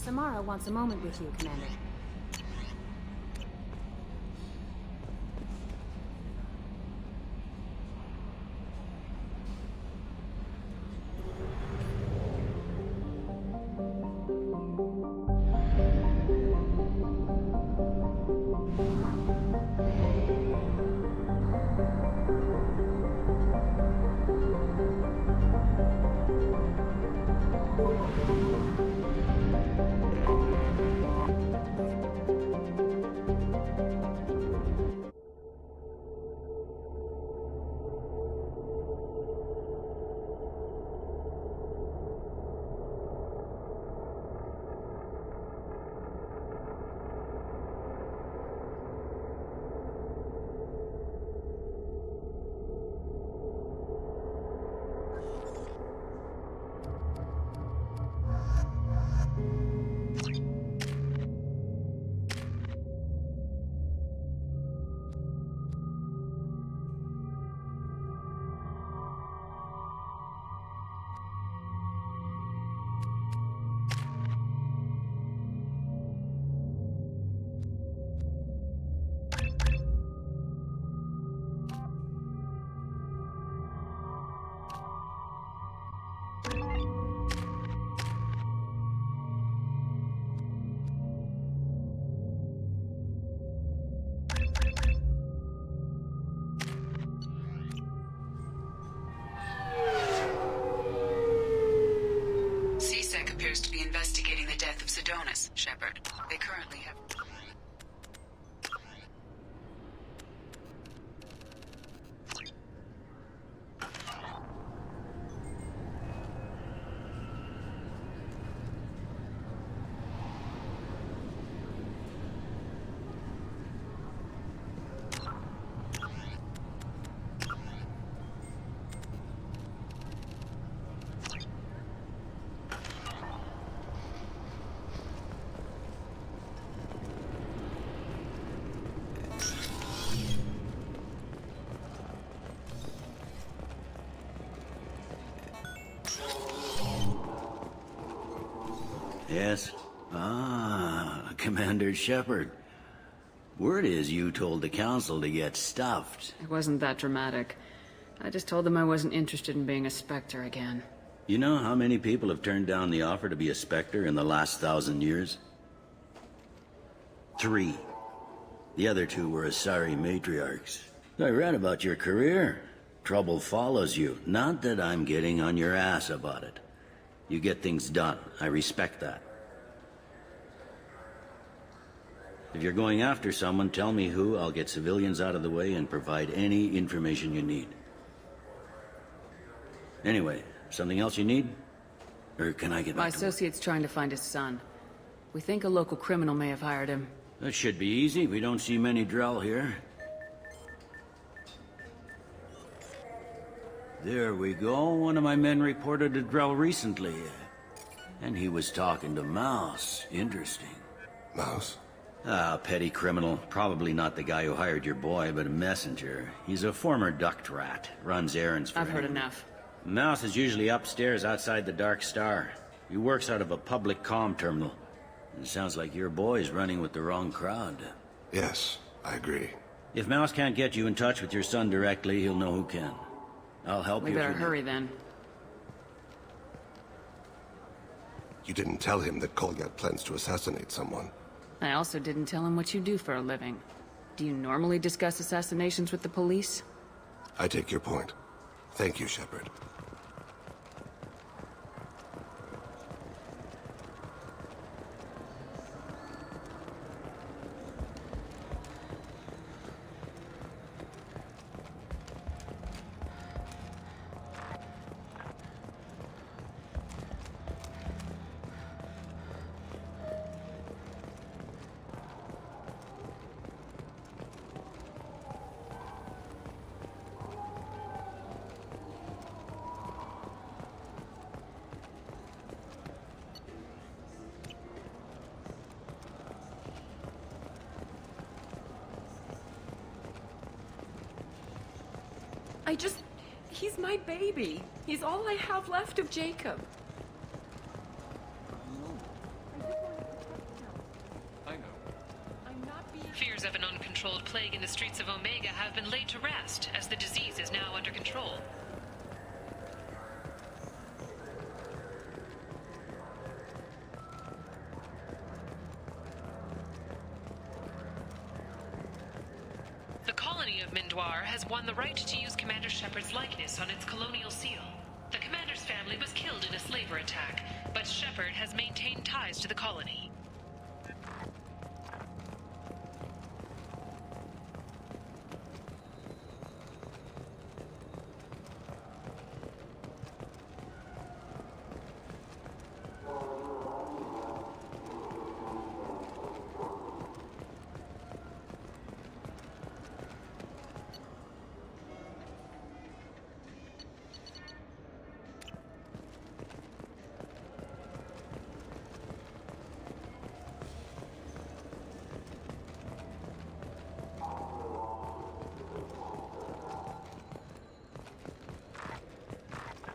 Samara wants a moment with you, Commander. appears to be investigating the death of Sidonis, Shepard. They currently have... Yes? Ah, Commander Shepard. Word is you told the Council to get stuffed. It wasn't that dramatic. I just told them I wasn't interested in being a Spectre again. You know how many people have turned down the offer to be a Spectre in the last 1,000 years? 3. The other 2 were Asari matriarchs. I read about your career. Trouble follows you. Not that I'm getting on your ass about it. You get things done. I respect that. If you're going after someone, tell me who. I'll get civilians out of the way and provide any information you need. Anyway, something else you need? Or can I get back My to work? associate's trying to find his son. We think a local criminal may have hired him. That should be easy. We don't see many Drell here. There we go. One of my men reported a Drell recently. And he was talking to Mouse. Interesting. Mouse? Ah, petty criminal. Probably not the guy who hired your boy, but a messenger. He's a former duct rat. Runs errands for I've heard anyone. enough. Mouse is usually upstairs outside the Dark Star. He works out of a public comm terminal. It sounds like your boy's running with the wrong crowd. Yes, I agree. If Mouse can't get you in touch with your son directly, he'll know who can. I'll help We you. better hurry then. You didn't tell him that Kolyat plans to assassinate someone. I also didn't tell him what you do for a living. Do you normally discuss assassinations with the police? I take your point. Thank you, Shepard. He's my baby. He's all I have left of Jacob. uncontrolled plague in the streets of Omega have been laid to rest, as the disease is now under control. The colony of Mindoir has won the right to use Commander Shepard's likeness on its colonial seal. The commander's family was killed in a slaver attack, but Shepard has maintained ties to the colony.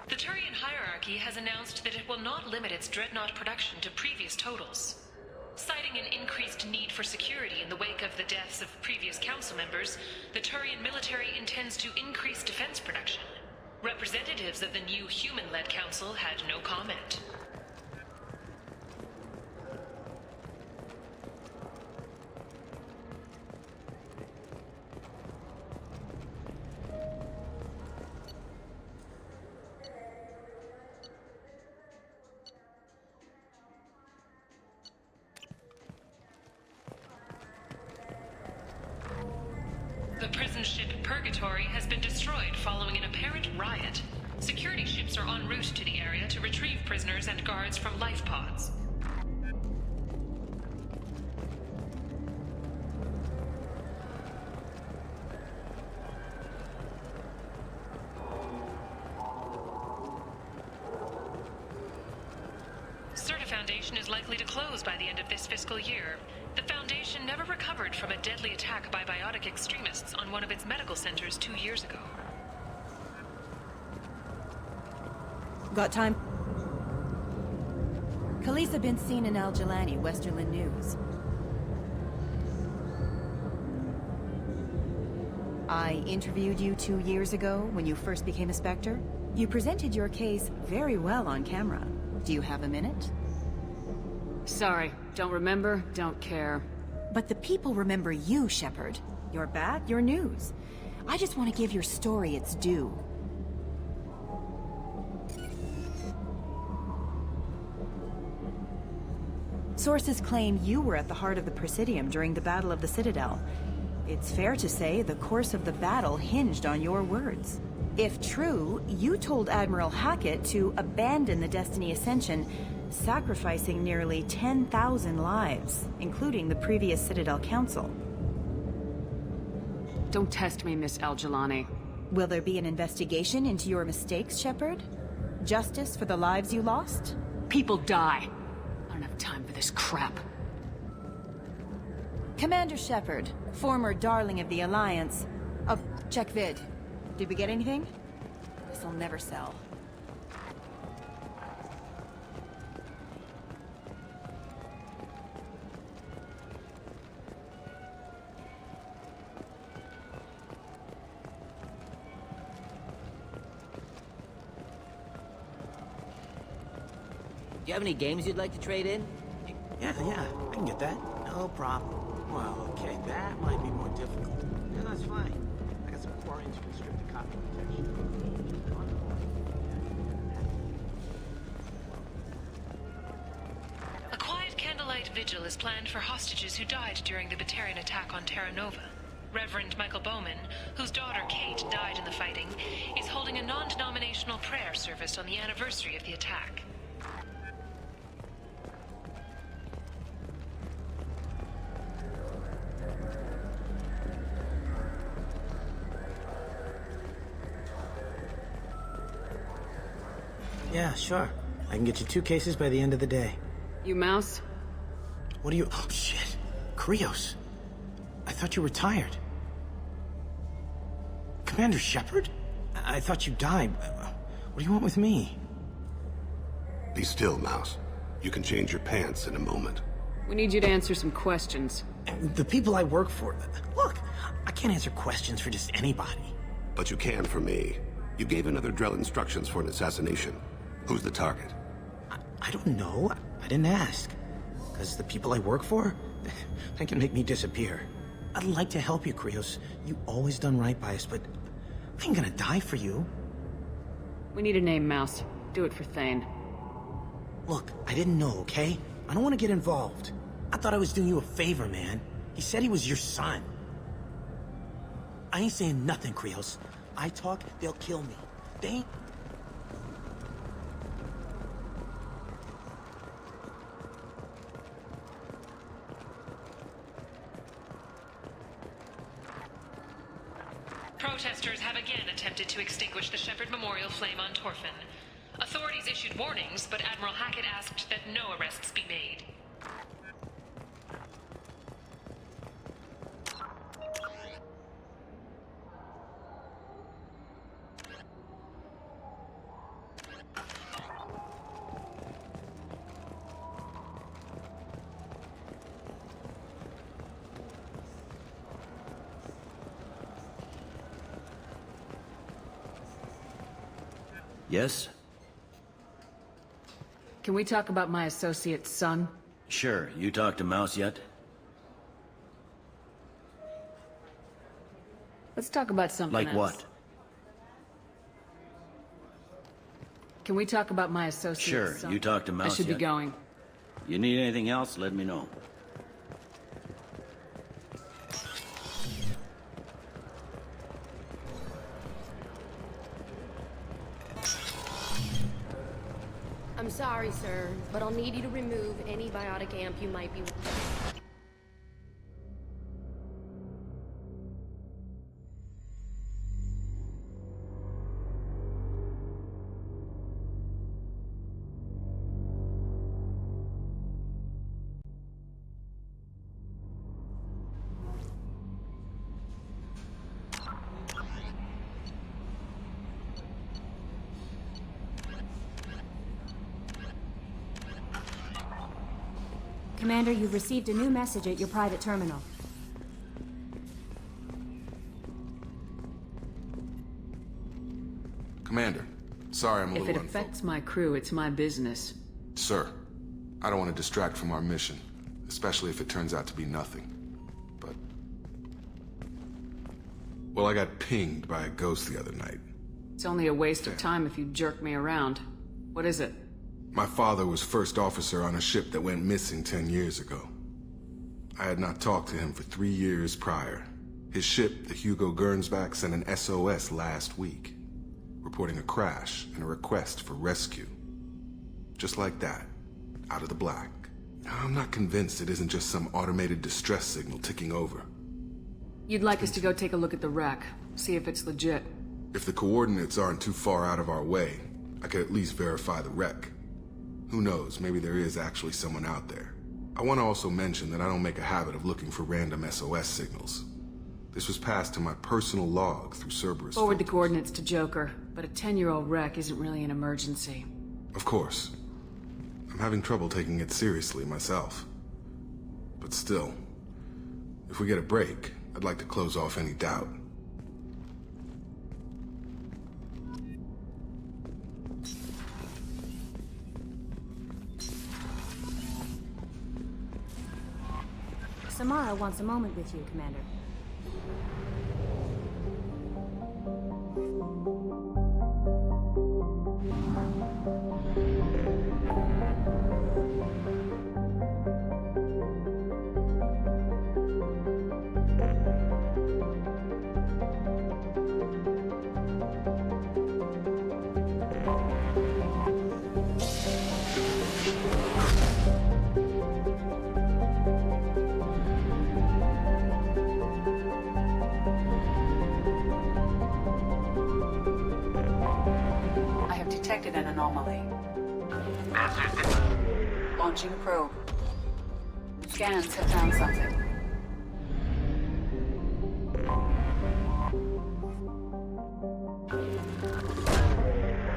The Turian hierarchy has announced that it will not limit its dreadnought production to previous totals. Citing an increased need for security in the wake of the deaths of previous council members, the Turian military intends to increase defense production. Representatives of the new human-led council had no comment. The prison ship Purgatory has been destroyed following an apparent riot. Security ships are en route to the area to retrieve prisoners and guards from life pods. Certa Foundation is likely to close by the end of this fiscal year. The Foundation never recovered from a deadly attack by biotic extremists on one of its medical centers 2 years ago. Got time? Khaleesa been seen in Al Jalani, Westerland News. I interviewed you 2 years ago when you first became a Spectre. You presented your case very well on camera. Do you have a minute? Sorry, don't remember, don't care. But the people remember you, Shepard. You're back, your news. I just want to give your story its due. Sources claim you were at the heart of the Presidium during the Battle of the Citadel. It's fair to say the course of the battle hinged on your words. If true, you told Admiral Hackett to abandon the Destiny Ascension, sacrificing nearly 10,000 lives, including the previous Citadel Council. Don't test me, Miss Al-Jalani. Will there be an investigation into your mistakes, Shepard? Justice for the lives you lost? People die. I don't have time for this crap. Commander Shepard, former darling of the Alliance. Oh, check vid. Did we get anything? This'll never sell. Do you have any games you'd like to trade in? Yeah, I can get that. No problem. Well, okay, that might be more difficult. Yeah, that's fine. I got some 4-inch constricted copy protection. A quiet candlelight vigil is planned for hostages who died during the Batarian attack on Terra Nova. Reverend Michael Bowman, whose daughter Kate died in the fighting, is holding a non-denominational prayer service on the anniversary of the attack. Yeah, sure. I can get you 2 cases by the end of the day. You mouse? What are you... Oh, shit. Krios. I thought you retired. Commander Shepard? I thought you died. What do you want with me? Be still, Mouse. You can change your pants in a moment. We need you to answer some questions. The people I work for... Look, I can't answer questions for just anybody. But you can for me. You gave another Drell instructions for an assassination. Who's the target? I don't know. I didn't ask. Because the people I work for, they can make me disappear. I'd like to help you, Krios. You always done right by us, but I ain't gonna die for you. We need a name, Mouse. Do it for Thane. Look, I didn't know, okay? I don't want to get involved. I thought I was doing you a favor, man. He said he was your son. I ain't saying nothing, Krios. I talk, they'll kill me. They ain't... Protesters have again attempted to extinguish the Shepherd Memorial flame on Torfin. Authorities issued warnings, but Admiral Hackett asked that no arrests be made. Yes? Can we talk about my associate's son? Sure. You talked to Mouse yet? Let's talk about something Like else. what? Can we talk about my associate's Sure. son? You talked to I Mouse should yet? be going. You need anything else, let me know. I'm sorry, sir, but I'll need you to remove any biotic amp you might be... Commander, you've received a new message at your private terminal. Commander, sorry I'm a If little it affects my crew, it's my business. Sir, I don't want to distract from our mission, especially if it turns out to be nothing. But... well, I got pinged by a ghost the other night. It's only a waste of time if you jerk me around. What is it? My father was first officer on a ship that went missing 10 years ago. I had not talked to him for 3 years prior. His ship, the Hugo Gernsback, sent an SOS last week, reporting a crash and a request for rescue. Just like that, out of the black. I'm not convinced it isn't just some automated distress signal ticking over. You'd like us to go take a look at the wreck, see if it's legit. If the coordinates aren't too far out of our way, I could at least verify the wreck. Who knows, maybe there is actually someone out there. I want to also mention that I don't make a habit of looking for random SOS signals. This was passed to my personal log through Cerberus Forward the filters. coordinates to Joker, but a 10-year-old wreck isn't really an emergency. Of course. I'm having trouble taking it seriously myself. But still, if we get a break, I'd like to close off any doubt. Samara wants a moment with you, Commander. I have detected an anomaly. Launching probe. Scans have found something.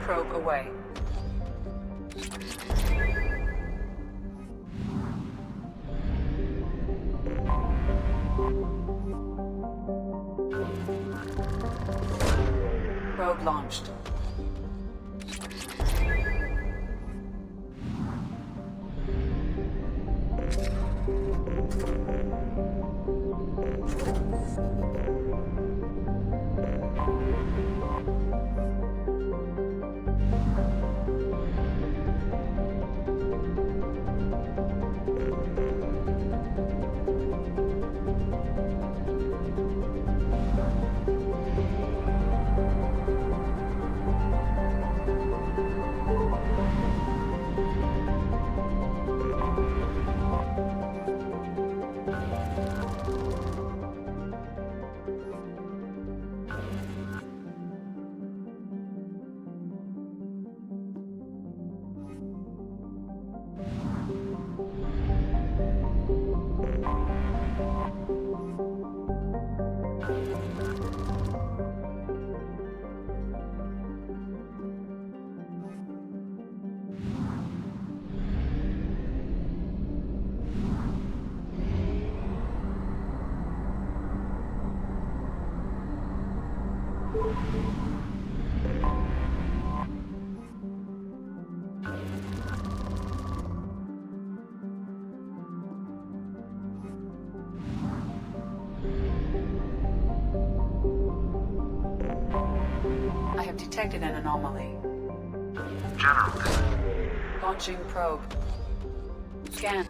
Probe away. Probe launched. I have detected an anomaly. General. Launching probe. Scan.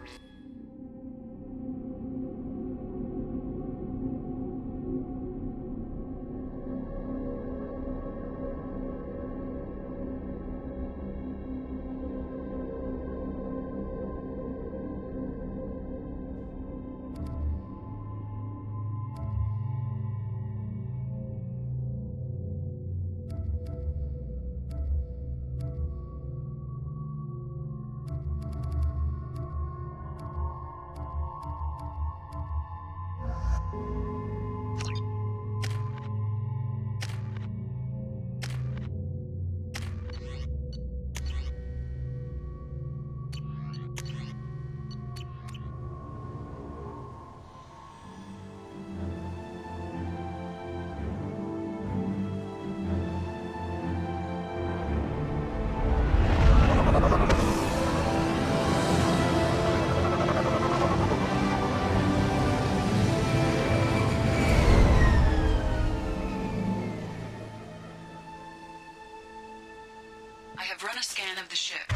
I have run a scan of the ship.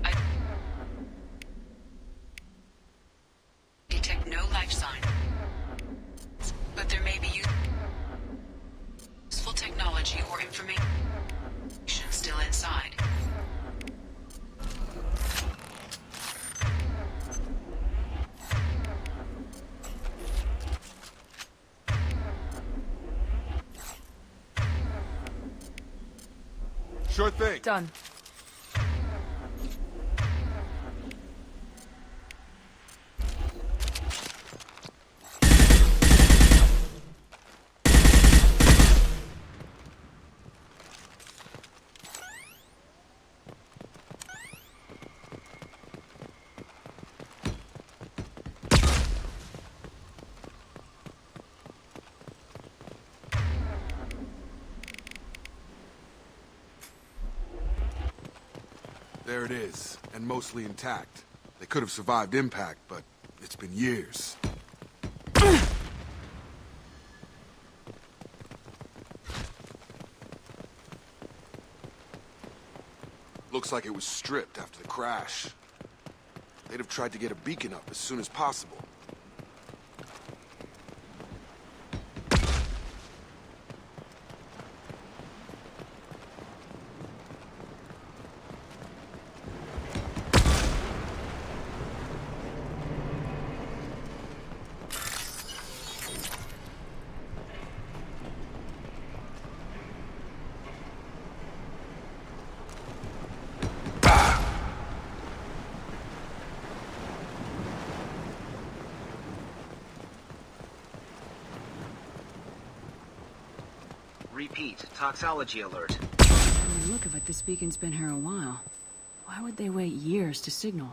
I detect no life sign, but there may be useful technology or information still inside. Sure thing. Done. There it is, and mostly intact. They could have survived impact, but it's been years. Looks like it was stripped after the crash. They'd have tried to get a beacon up as soon as possible. Repeat, toxology alert. From the look of it, this beacon's been here a while. Why would they wait years to signal?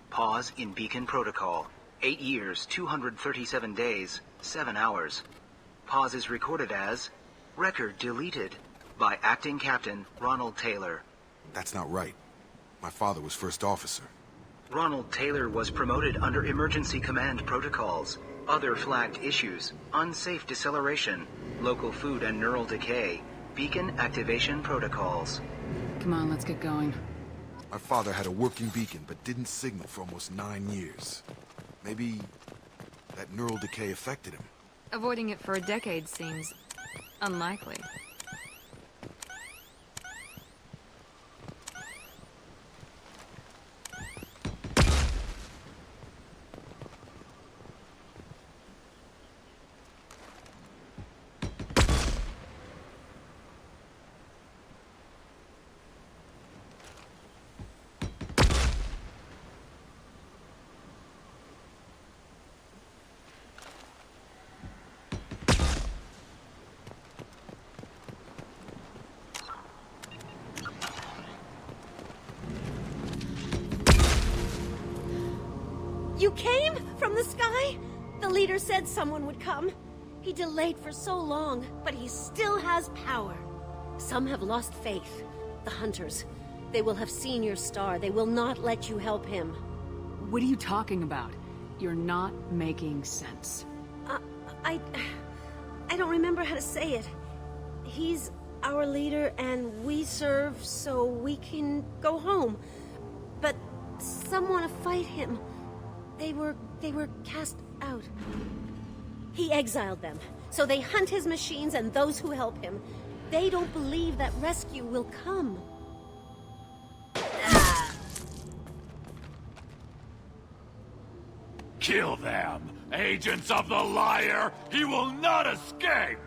Pause in beacon protocol. 8 years, 237 days, 7 hours. Pause is recorded as record deleted. by Acting Captain Ronald Taylor. That's not right. My father was first officer. Ronald Taylor was promoted under emergency command protocols. Other flagged issues: unsafe deceleration, local food and neural decay, beacon activation protocols. Come on, let's get going. My father had a working beacon, but didn't signal for almost 9 years. Maybe that neural decay affected him. Avoiding it for a decade seems unlikely. You came? From the sky? The leader said someone would come. He delayed for so long, but he still has power. Some have lost faith. The hunters. They will have seen your star. They will not let you help him. What are you talking about? You're not making sense. I don't remember how to say it. He's our leader and we serve so we can go home. But some want to fight him. They were cast out. He exiled them, so they hunt his machines and those who help him. They don't believe that rescue will come. Kill them! Agents of the liar! He will not escape!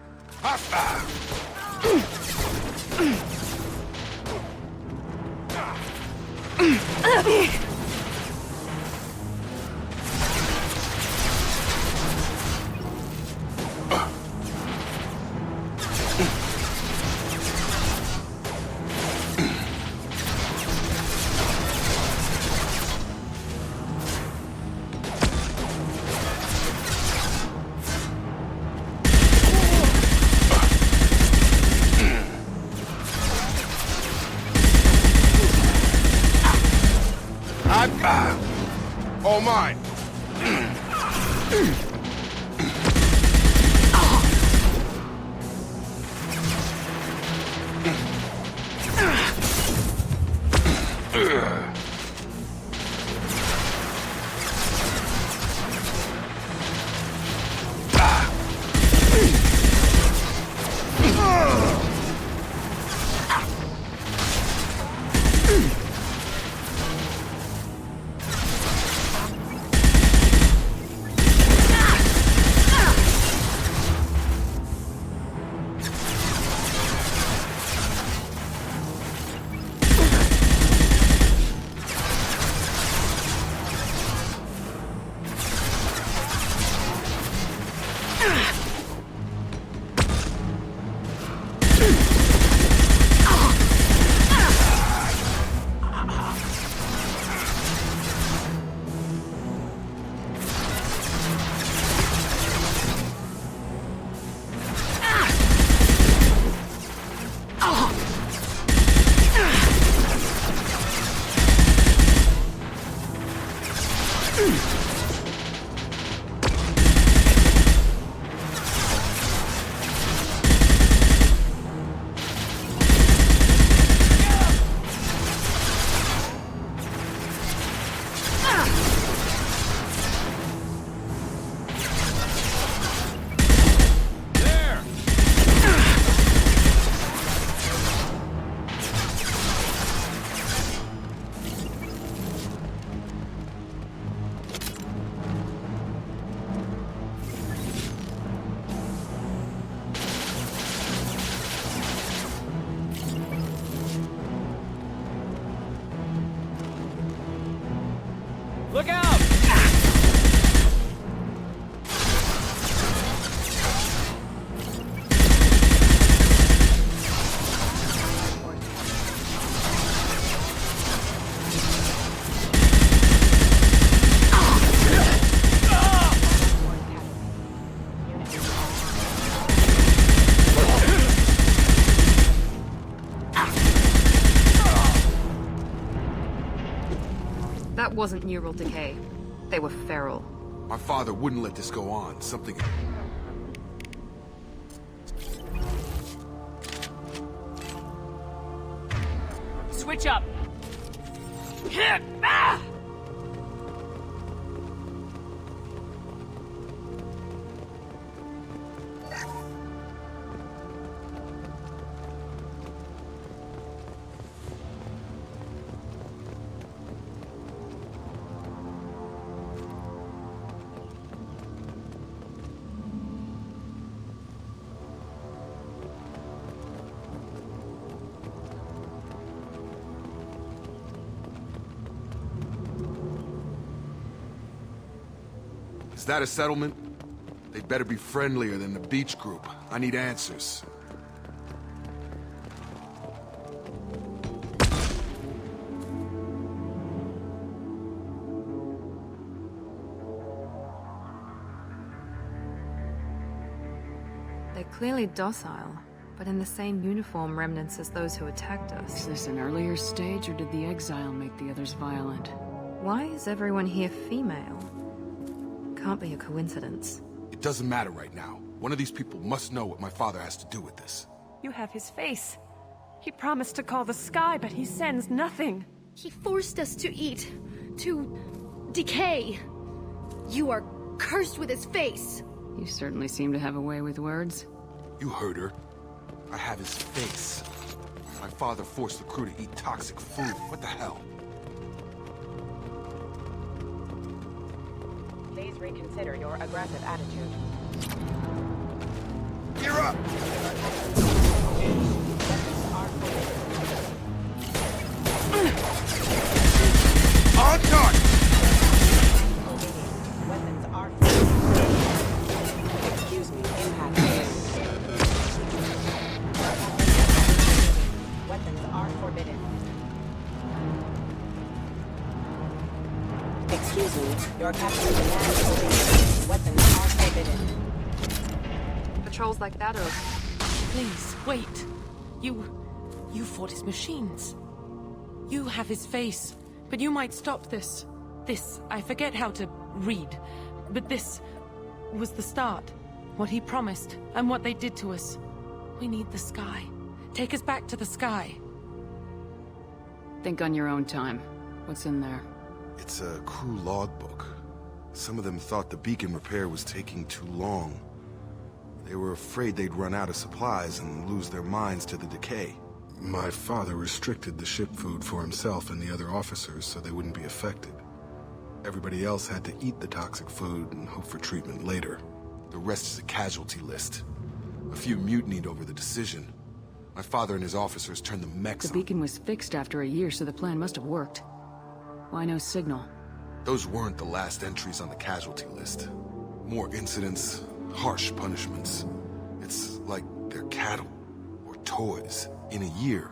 All mine. wasn't neural decay. They were feral. My father wouldn't let this go on. Something... Switch up! Hit! Ah! Is that a settlement? They'd better be friendlier than the beach group. I need answers. They're clearly docile, but in the same uniform remnants as those who attacked us. Is this an earlier stage, or did the exile make the others violent? Why is everyone here female? Can't be a coincidence. It doesn't matter right now. One of these people must know what my father has to do with this. You have his face. He promised to call the sky, but he sends nothing. He forced us to eat, to decay. You are cursed with his face. You certainly seem to have a way with words. You heard her. I have his face. My father forced the crew to eat toxic food. What the hell? Please reconsider your aggressive attitude. Gear up! On target! Weapons are Excuse me, impact. Weapons are forbidden. Excuse me, your captain demands obedience. Weapons are forbidden. Patrols like that are... Please, wait. You fought his machines. You have his face, but you might stop this. This, I forget how to read, but this was the start. What he promised, and what they did to us. We need the sky. Take us back to the sky. Think on your own time. What's in there? It's a crew logbook. Some of them thought the beacon repair was taking too long. They were afraid they'd run out of supplies and lose their minds to the decay. My father restricted the ship food for himself and the other officers so they wouldn't be affected. Everybody else had to eat the toxic food and hope for treatment later. The rest is a casualty list. A few mutinied over the decision. My father and his officers turned the mechs on. The beacon was fixed after a year, so the plan must have worked. Why no signal? Those weren't the last entries on the casualty list. More incidents, harsh punishments. It's like they're cattle, or toys. In a year,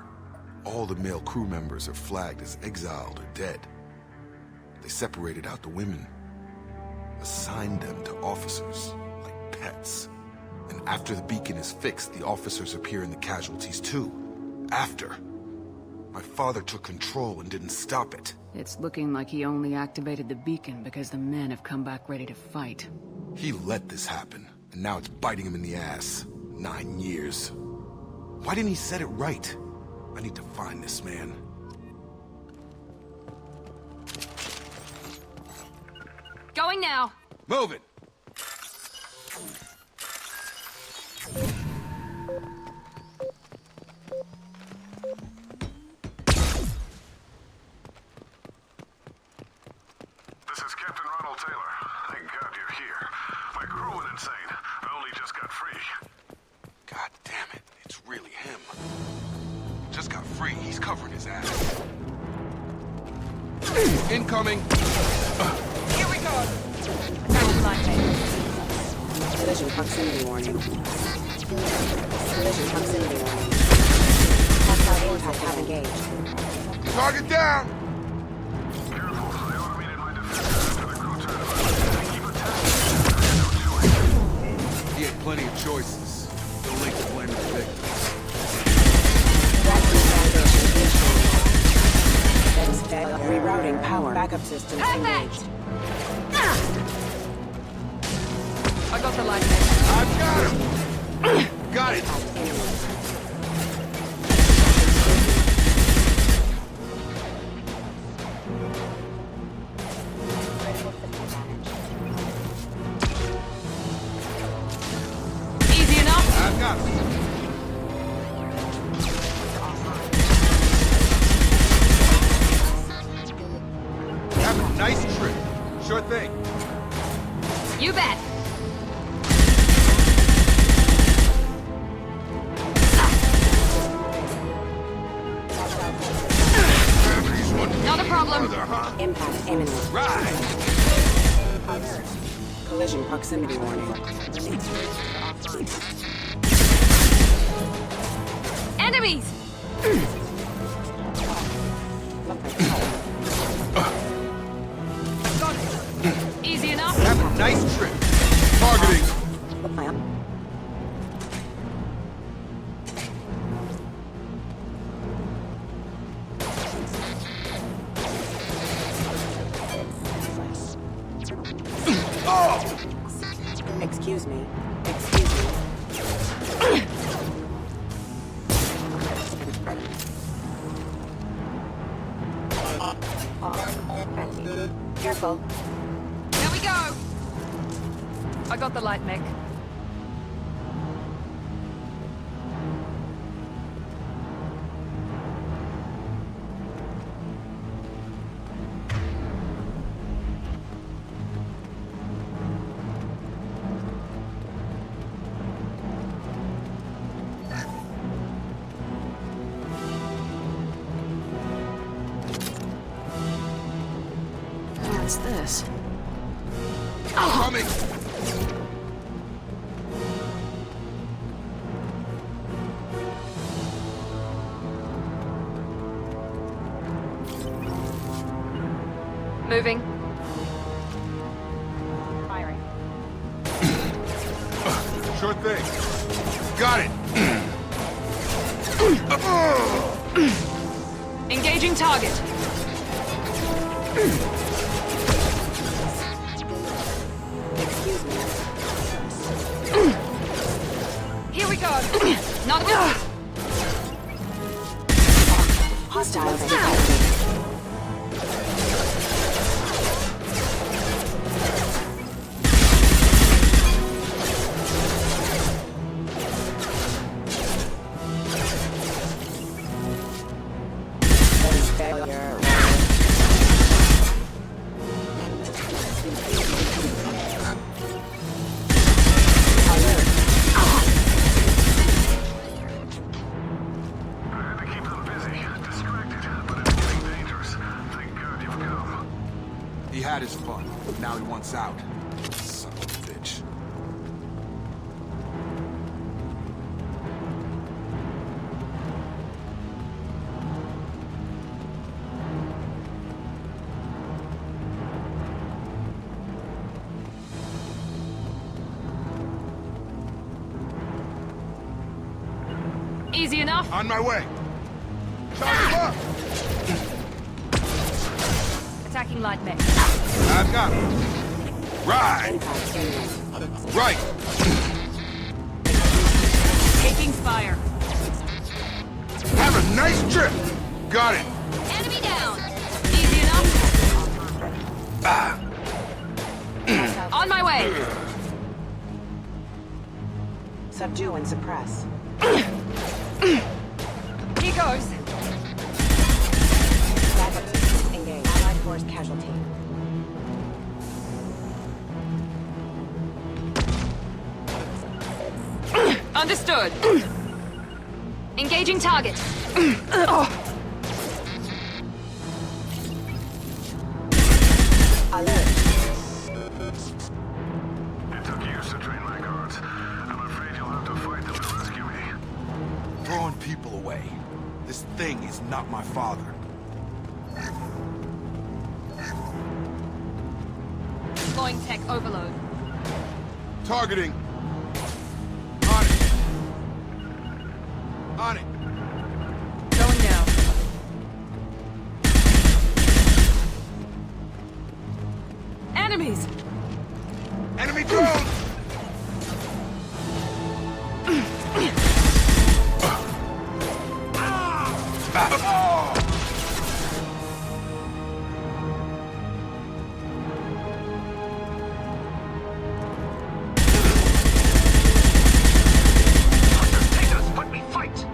all the male crew members are flagged as exiled or dead. They separated out the women, assigned them to officers, like pets. And after the beacon is fixed, the officers appear in the casualties too. After. My father took control and didn't stop it. It's looking like he only activated the beacon because the men have come back ready to fight. He let this happen, and now it's biting him in the ass. 9 years. Why didn't he set it right? I need to find this man. Going now! Move it! This is Captain Ronald Taylor. Thank God you're here. My crew went insane. I only just got free. God damn it, it's really him. Just got free, he's covering his ass. Incoming! Here we go! Collision proximity warning. Collision proximity warning. Hostile impact have engaged. Target down! Careful, I automated my defenses after the crew turned on. Keep attacking. He had plenty of choices. Don't link the blame to the victims. Rerouting power back Backup systems engaged. I got the light. I've got him! Got it! Easy enough? I've got him. Have a nice trip. Sure thing. You bet. Not a problem. Impact imminent. Right. Alert. Collision proximity warning. Enemies! Easy enough? Have a nice trip. Targeting. Excuse me. Excuse me. Careful. Here we go! I got the light mech. What's this? Coming. Moving. Firing. Sure thing. Got it. Engaging target. Excuse me. Here we go. Not a Hostiles detected. Failure. I had to keep them busy, distracted, but it's getting dangerous. Thank God you've come. He had his fun. Now he wants out. Son of a bitch. Easy enough? On my way. Charge him up. Attacking light mech. I've got him. Right. Right. Taking fire. Have a nice trip. Got it. Enemy down. Easy enough? On my way. Subdue and suppress. He goes. Backup systems engaged. Allied force casualty. Understood. Engaging target. Alert. It took years to train my guards. I'm afraid you'll have to fight them to rescue me. Throwing people away. This thing is not my father. Deploying tech overload. Targeting. On it. On it. Going now. Enemies! Enemy drone! Let me fight!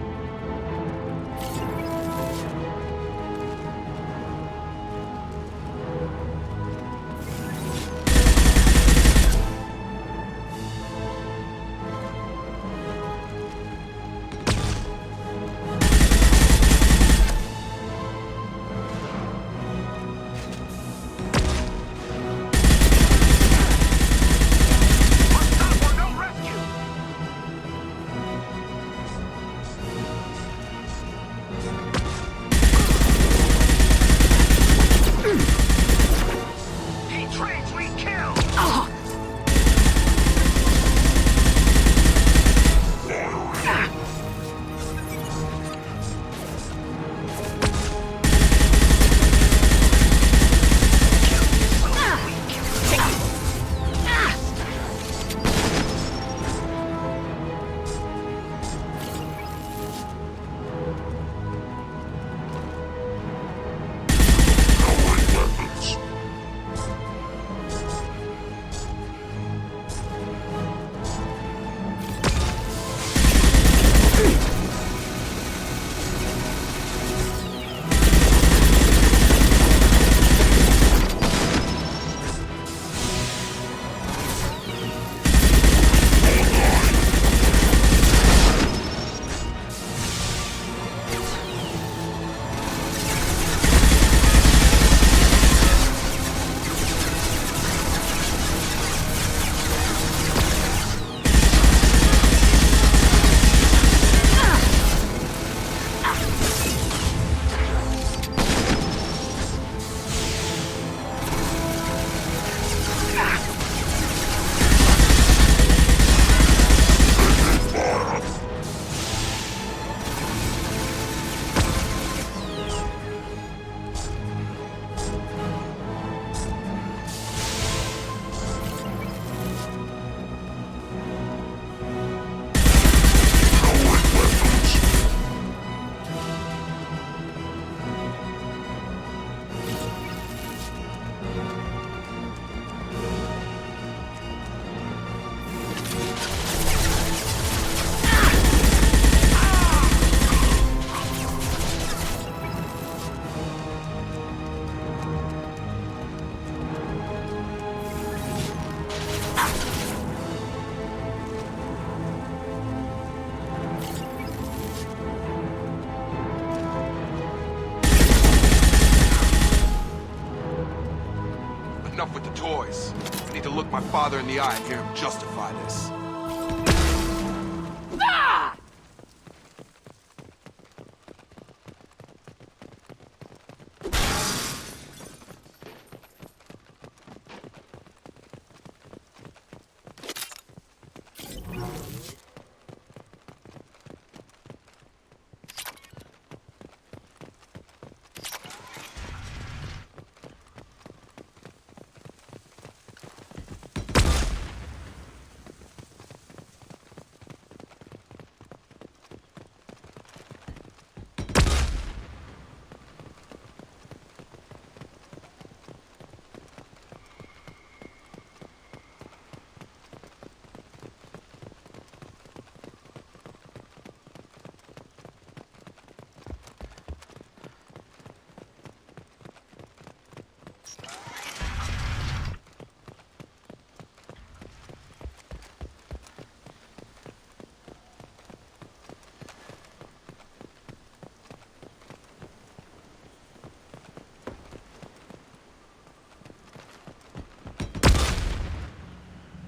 Enough with the toys. I need to look my father in the eye and hear him justify this.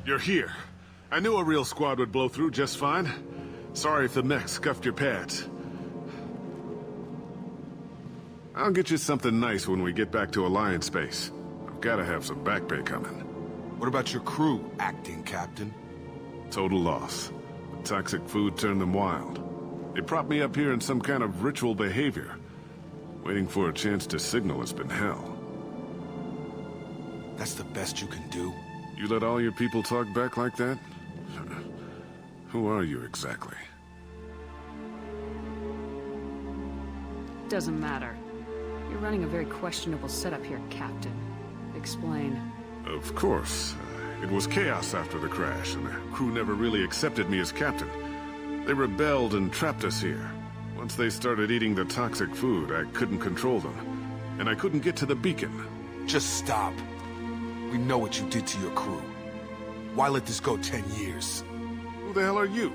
You're here. I knew a real squad would blow through just fine. Sorry if the mech scuffed your pads. I'll get you something nice when we get back to Alliance space. I've gotta have some back pay coming. What about your crew, acting captain? Total loss. The toxic food turned them wild. They propped me up here in some kind of ritual behavior. Waiting for a chance to signal has been hell. That's the best you can do? You let all your people talk back like that? Who are you exactly? Doesn't matter. You're running a very questionable setup here, Captain. Explain. Of course. It was chaos after the crash, and the crew never really accepted me as captain. They rebelled and trapped us here. Once they started eating the toxic food, I couldn't control them. And I couldn't get to the beacon. Just stop. We know what you did to your crew. Why let this go 10 years? Who the hell are you?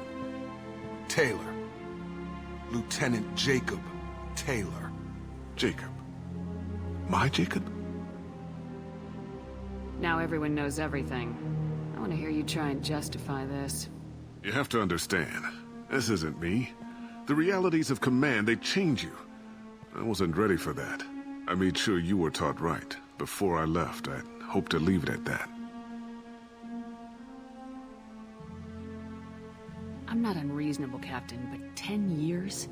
Taylor. Lieutenant Jacob Taylor. Jacob? My Jacob? Now everyone knows everything. I want to hear you try and justify this. You have to understand, this isn't me. The realities of command, they change you. I wasn't ready for that. I made sure you were taught right. Before I left, I hoped to leave it at that. I'm not unreasonable, Captain, but 10 years?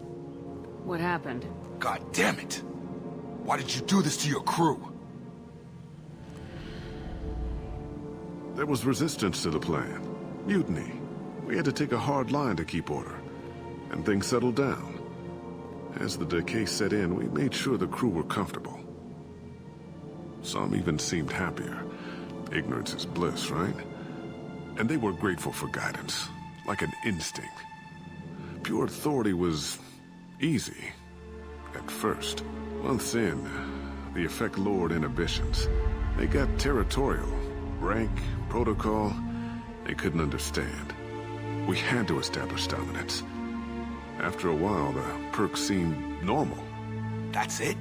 What happened? God damn it! Why did you do this to your crew? There was resistance to the plan. Mutiny. We had to take a hard line to keep order. And things settled down. As the decay set in, we made sure the crew were comfortable. Some even seemed happier. Ignorance is bliss, right? And they were grateful for guidance, like an instinct. Pure authority was easy, at first. Months in, the effect lowered inhibitions. They got territorial. Rank, protocol, they couldn't understand. We had to establish dominance. After a while, the perks seemed normal. That's it?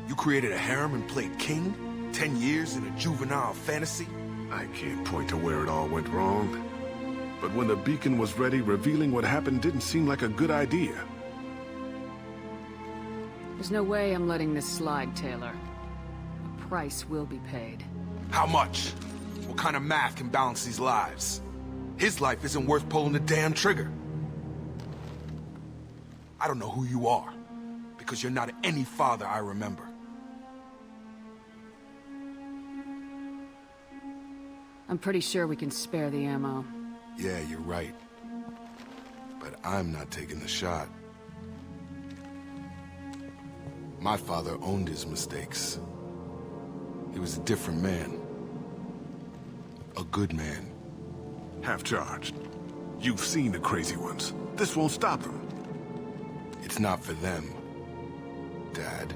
You created a harem and played king? 10 years in a juvenile fantasy? I can't point to where it all went wrong. But when the beacon was ready, revealing what happened didn't seem like a good idea. There's no way I'm letting this slide, Taylor. A price will be paid. How much? What kind of math can balance these lives? His life isn't worth pulling the damn trigger. I don't know who you are, because you're not any father I remember. I'm pretty sure we can spare the ammo. Yeah, you're right. But I'm not taking the shot. My father owned his mistakes. He was a different man. A good man. Half-charged. You've seen the crazy ones. This won't stop them. It's not for them, Dad.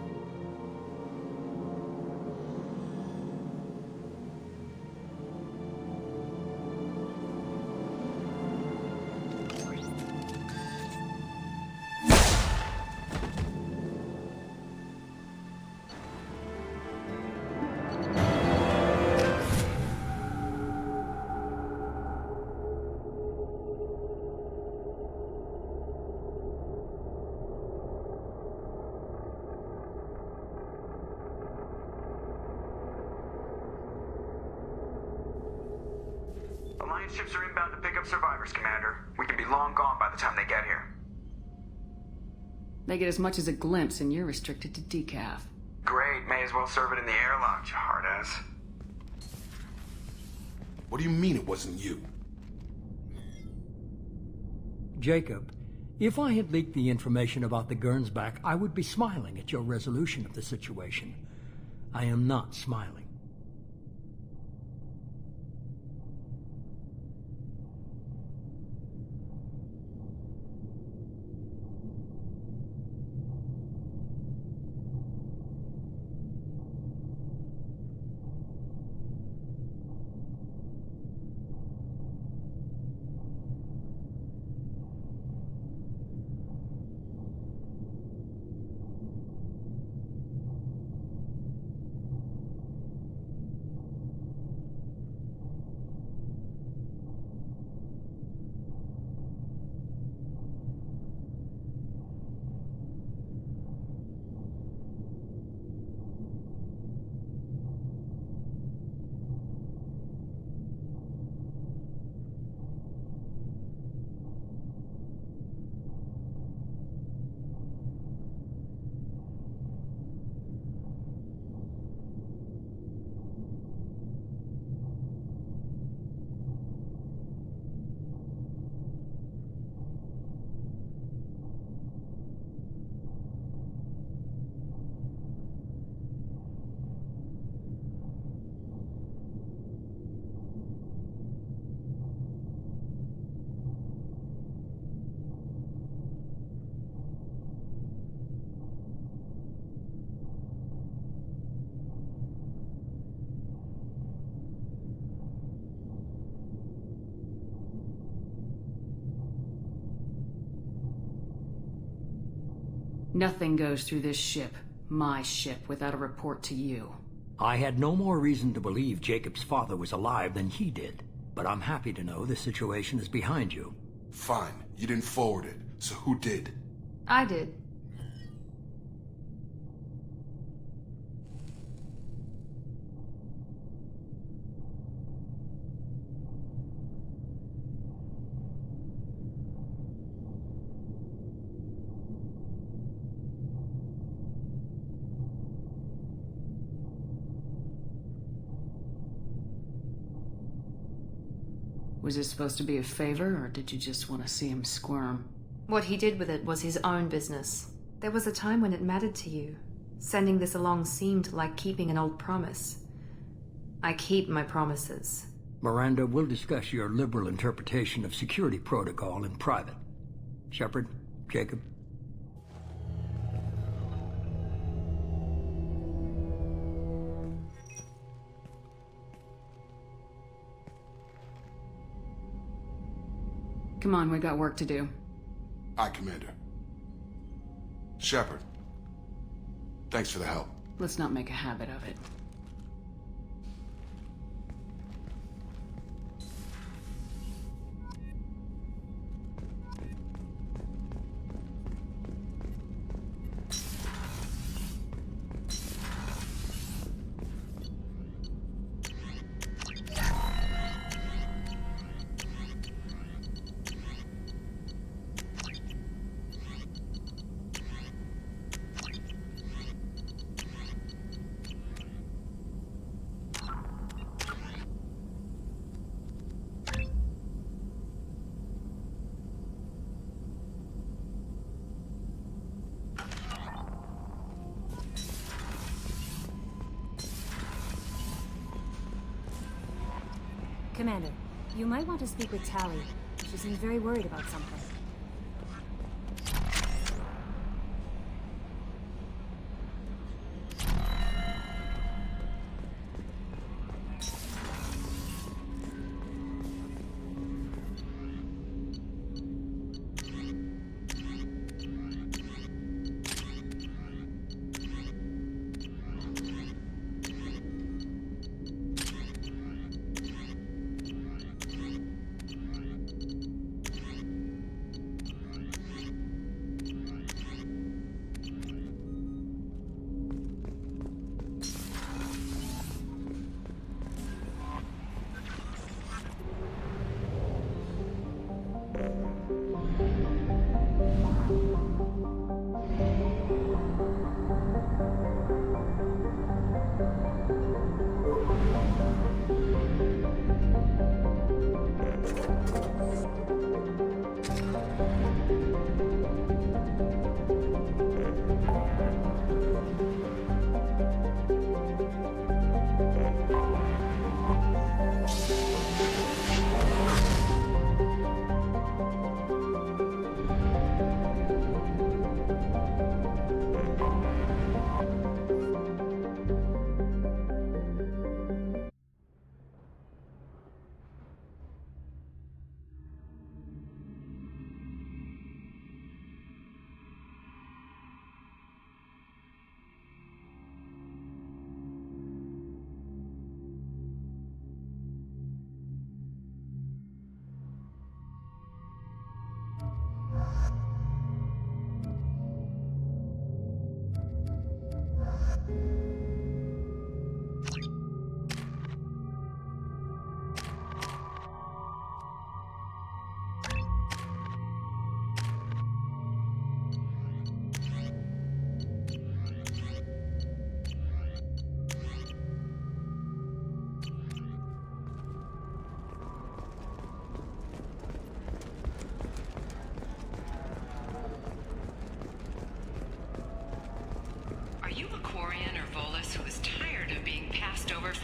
Alliance ships are inbound to pick up survivors, Commander. We can be long gone by the time they get here. They get as much as a glimpse, and you're restricted to decaf. Great, may as well serve it in the airlock, you hard ass. What do you mean it wasn't you? Jacob, if I had leaked the information about the Gernsback, I would be smiling at your resolution of the situation. I am not smiling. Nothing goes through this ship, my ship, without a report to you. I had no more reason to believe Jacob's father was alive than he did, but I'm happy to know the situation is behind you. Fine. You didn't forward it, so who did? I did. Was it supposed to be a favor, or did you just want to see him squirm? What he did with it was his own business. There was a time when it mattered to you. Sending this along seemed like keeping an old promise. I keep my promises. Miranda, we'll discuss your liberal interpretation of security protocol in private. Shepard, Jacob. Come on, we got work to do. Aye, Commander. Shepard. Thanks for the help. Let's not make a habit of it. Commander, you might want to speak with Tally. She seems very worried about something.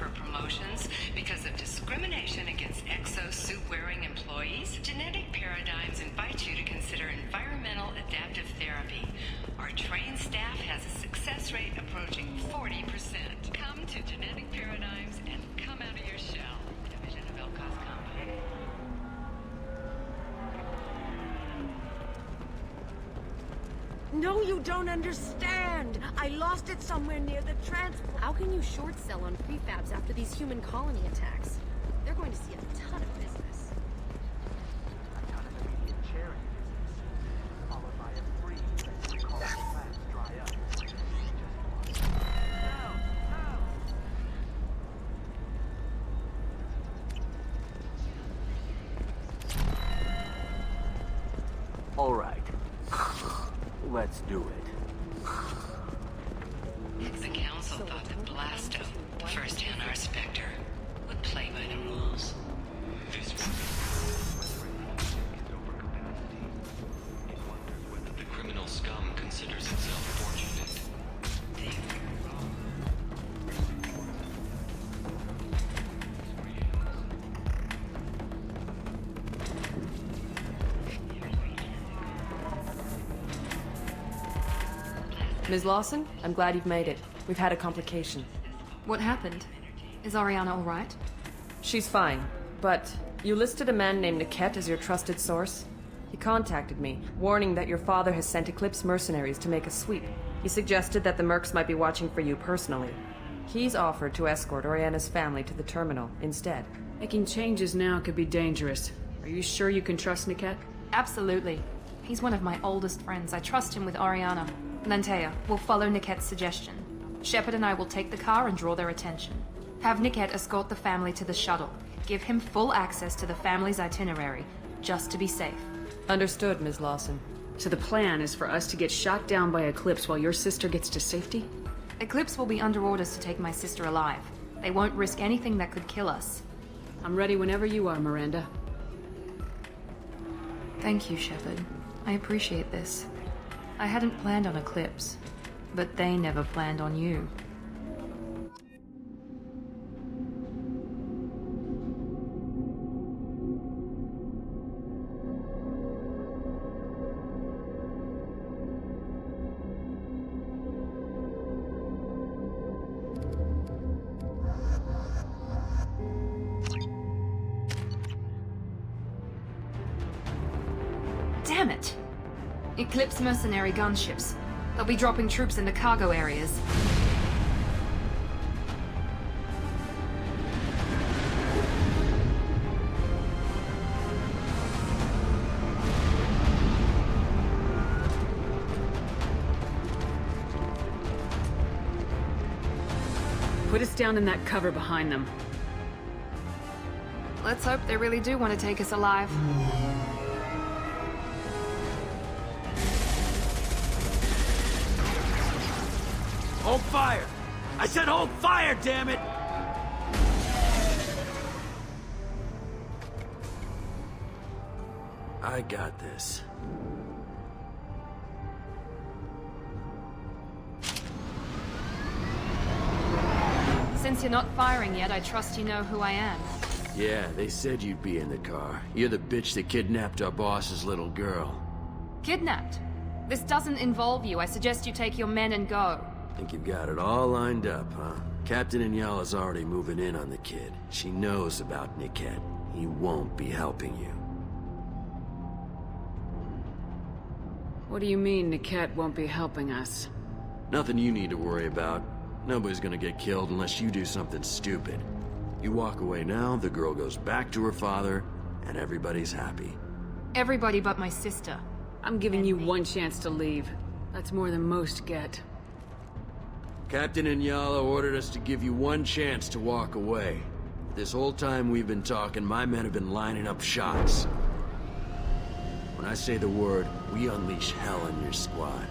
for promotions because of discrimination against exosuit-wearing employees? Genetic Paradigms invite you to consider environmental adaptive therapy. Our trained staff has a success rate approaching 40%. Come to Genetic Paradigms and come out of your shell. Division of Elcos Company. know you don't understand. I lost it somewhere near the transport. How can you short sell on prefabs after these human colony attacks? They're going to see a ton of business. A ton of immediate charity business, followed by a freeze as the colony plants dry up. All right. Let's do it. The Council thought that Blasto, the first NR Spectre, would play by the rules. This it wonders whether the criminal scum considers itself fortunate. They were wrong. Ms. Lawson, I'm glad you've made it. We've had a complication. What happened? Is Ariana all right? She's fine, but you listed a man named Niket as your trusted source. He contacted me, warning that your father has sent Eclipse mercenaries to make a sweep. He suggested that the Mercs might be watching for you personally. He's offered to escort Oriana's family to the terminal instead. Making changes now could be dangerous. Are you sure you can trust Niket? Absolutely. He's one of my oldest friends. I trust him with Ariana. Lantea, we'll follow Niket's suggestion. Shepard and I will take the car and draw their attention. Have Niket escort the family to the shuttle. Give him full access to the family's itinerary, just to be safe. Understood, Ms. Lawson. So the plan is for us to get shot down by Eclipse while your sister gets to safety? Eclipse will be under orders to take my sister alive. They won't risk anything that could kill us. I'm ready whenever you are, Miranda. Thank you, Shepard. I appreciate this. I hadn't planned on Eclipse, but they never planned on you. Damn it! Eclipse mercenary gunships. They'll be dropping troops into cargo areas. Put us down in that cover behind them. Let's hope they really do want to take us alive. Hold fire! I said hold fire, damn it! I got this. Since you're not firing yet, I trust you know who I am. Yeah, they said you'd be in the car. You're the bitch that kidnapped our boss's little girl. Kidnapped? This doesn't involve you. I suggest you take your men and go. Think you've got it all lined up, huh? Captain Inyala's already moving in on the kid. She knows about Niket. He won't be helping you. What do you mean Niket won't be helping us? Nothing you need to worry about. Nobody's gonna get killed unless you do something stupid. You walk away now, the girl goes back to her father, and everybody's happy. Everybody but my sister. I'm giving you one chance to leave. That's more than most get. Captain Inyala ordered us to give you one chance to walk away. This whole time we've been talking, my men have been lining up shots. When I say the word, we unleash hell on your squad.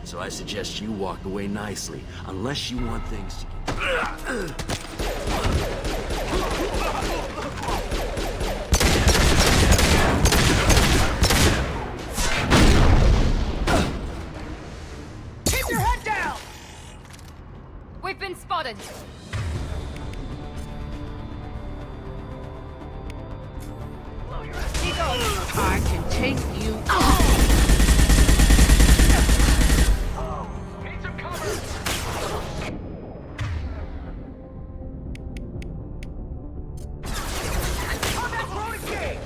So I suggest you walk away nicely, unless you want things to get... Keep your head down! We've been spotted! I can take you Need some cover! Contact drone engaged!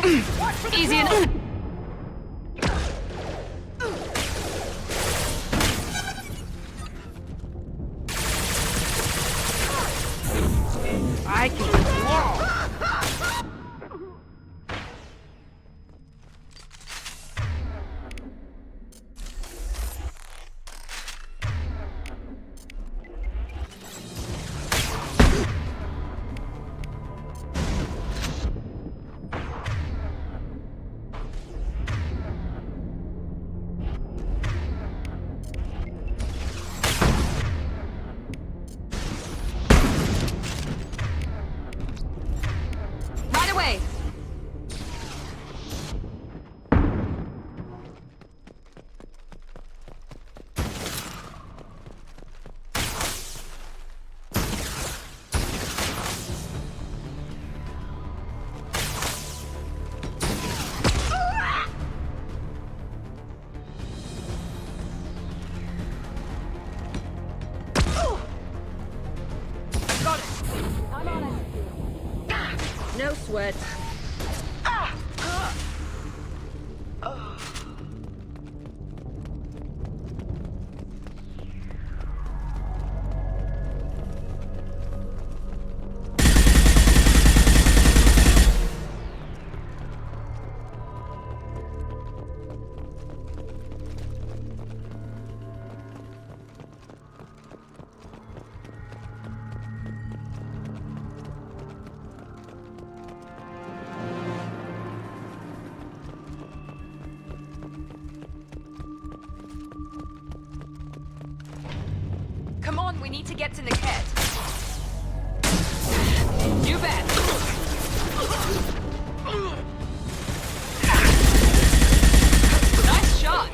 Easy enough. I can. Right away! No sweat. Come on, we need to get to Niket. You bet. Nice shot.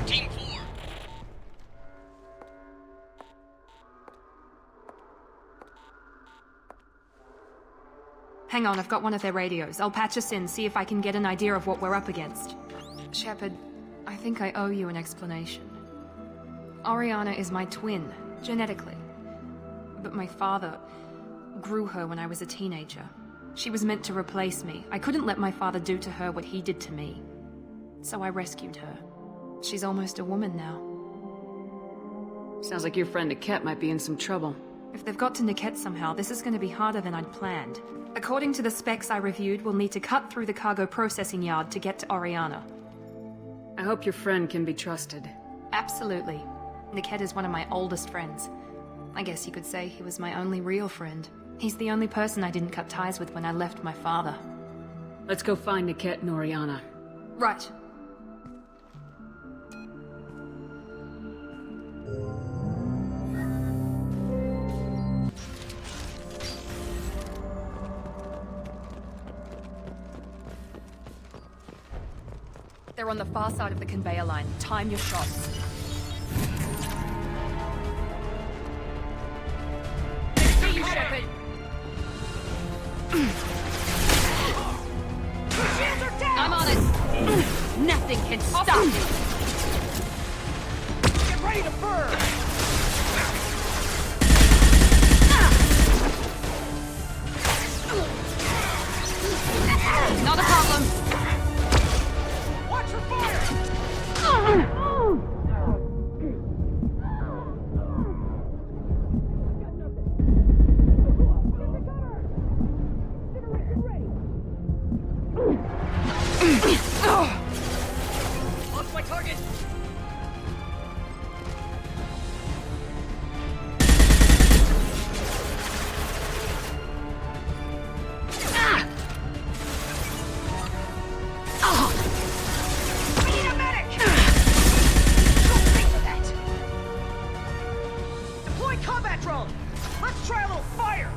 Team 4. Hang on, I've got one of their radios. I'll patch us in, see if I can get an idea of what we're up against. Shepard, I think I owe you an explanation. Oriana is my twin, genetically. But my father grew her when I was a teenager. She was meant to replace me. I couldn't let my father do to her what he did to me. So I rescued her. She's almost a woman now. Sounds like your friend Niket might be in some trouble. If they've got to Niket somehow, this is going to be harder than I'd planned. According to the specs I reviewed, we'll need to cut through the cargo processing yard to get to Oriana. I hope your friend can be trusted. Absolutely. Niket is one of my oldest friends. I guess you could say he was my only real friend. He's the only person I didn't cut ties with when I left my father. Let's go find Niket and Oriana. Right. They're on the far side of the conveyor line. Time your shots. See you, Shepard! I'm on it! Nothing can stop me! Get ready to burn! Not a problem! Watch for fire! Lost my target! Combat drone! Let's try a little fire!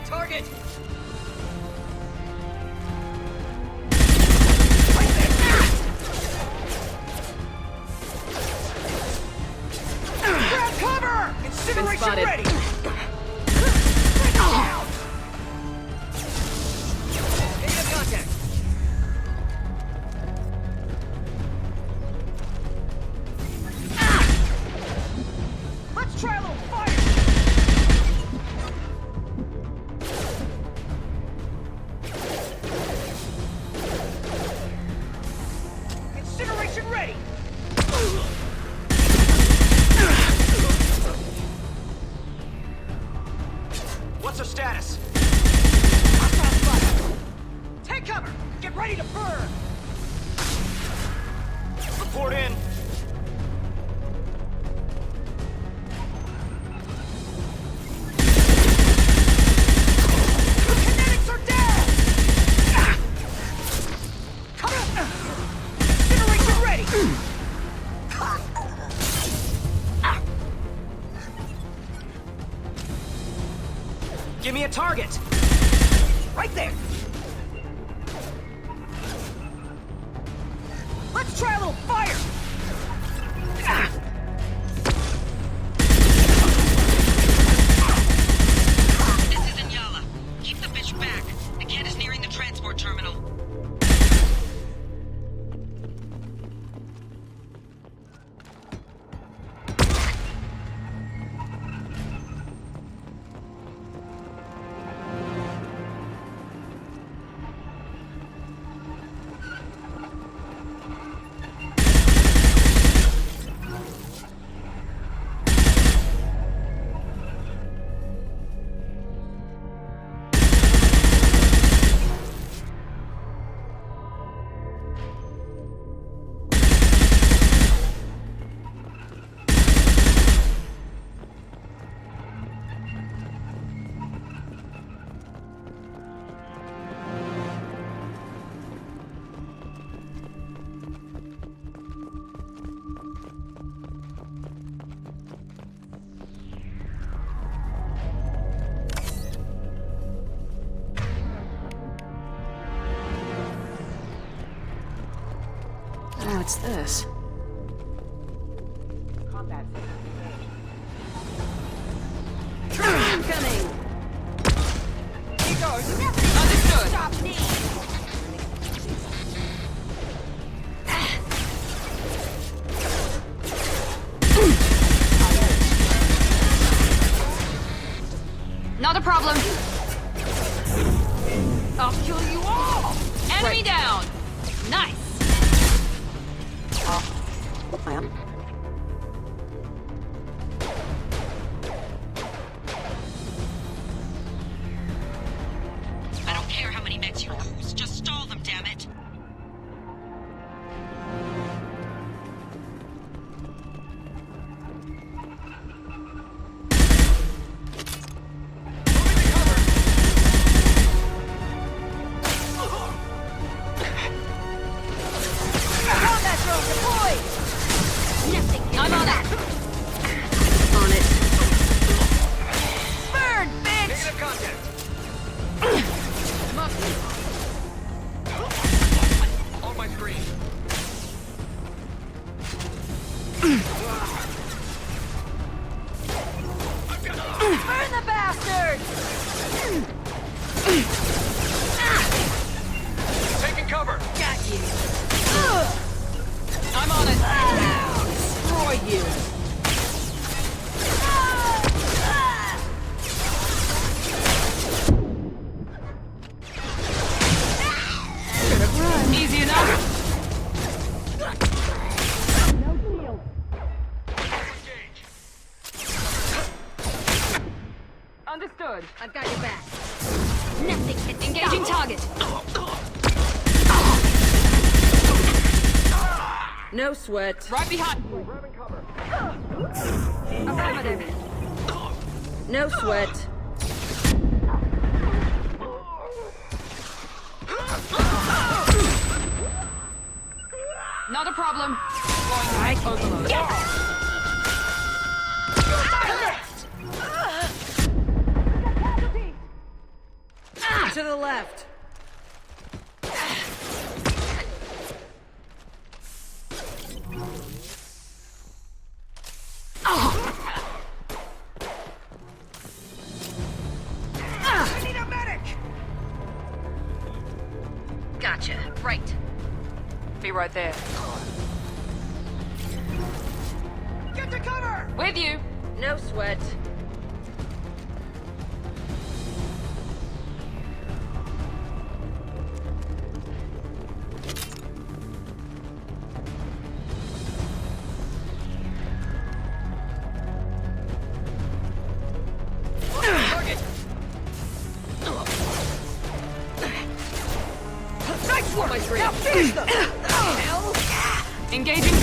target! Grab cover! Incineration spotted. ready! Take him down! Negative contact. Let's try a little fire! Incineration ready! What's our status? Hostile fire! Take cover! Get ready to burn! Report in. Kinetics are down! Come on! Incineration ready! Give me a target! Right there! Let's try a little fire! This is Inyala. Keep the bitch back. The kid is nearing the transport terminal. What's this? Combat Incoming! Understood. Stop me! Not a problem. I'll kill you all! Enemy down! Nice! I don't care how many mechs you lose. Just stall them, damn it. Combat drone deployed! Nothing can I'm on it! On it. burn, bitch! Negative contact. On my screen. Burn the bastard! Taking cover. Got you. I'm on it! Destroy you! Easy enough! Understood. I've got your back. Nothing can Engaging stop. target. No sweat. Right behind. Affirmative. No sweat. Not a problem. Going overload. to the left. I need a medic! Gotcha. Right. Be right there. Get to cover! With you. No sweat. Target! Nice work! Now finish them! Hell! Engaging.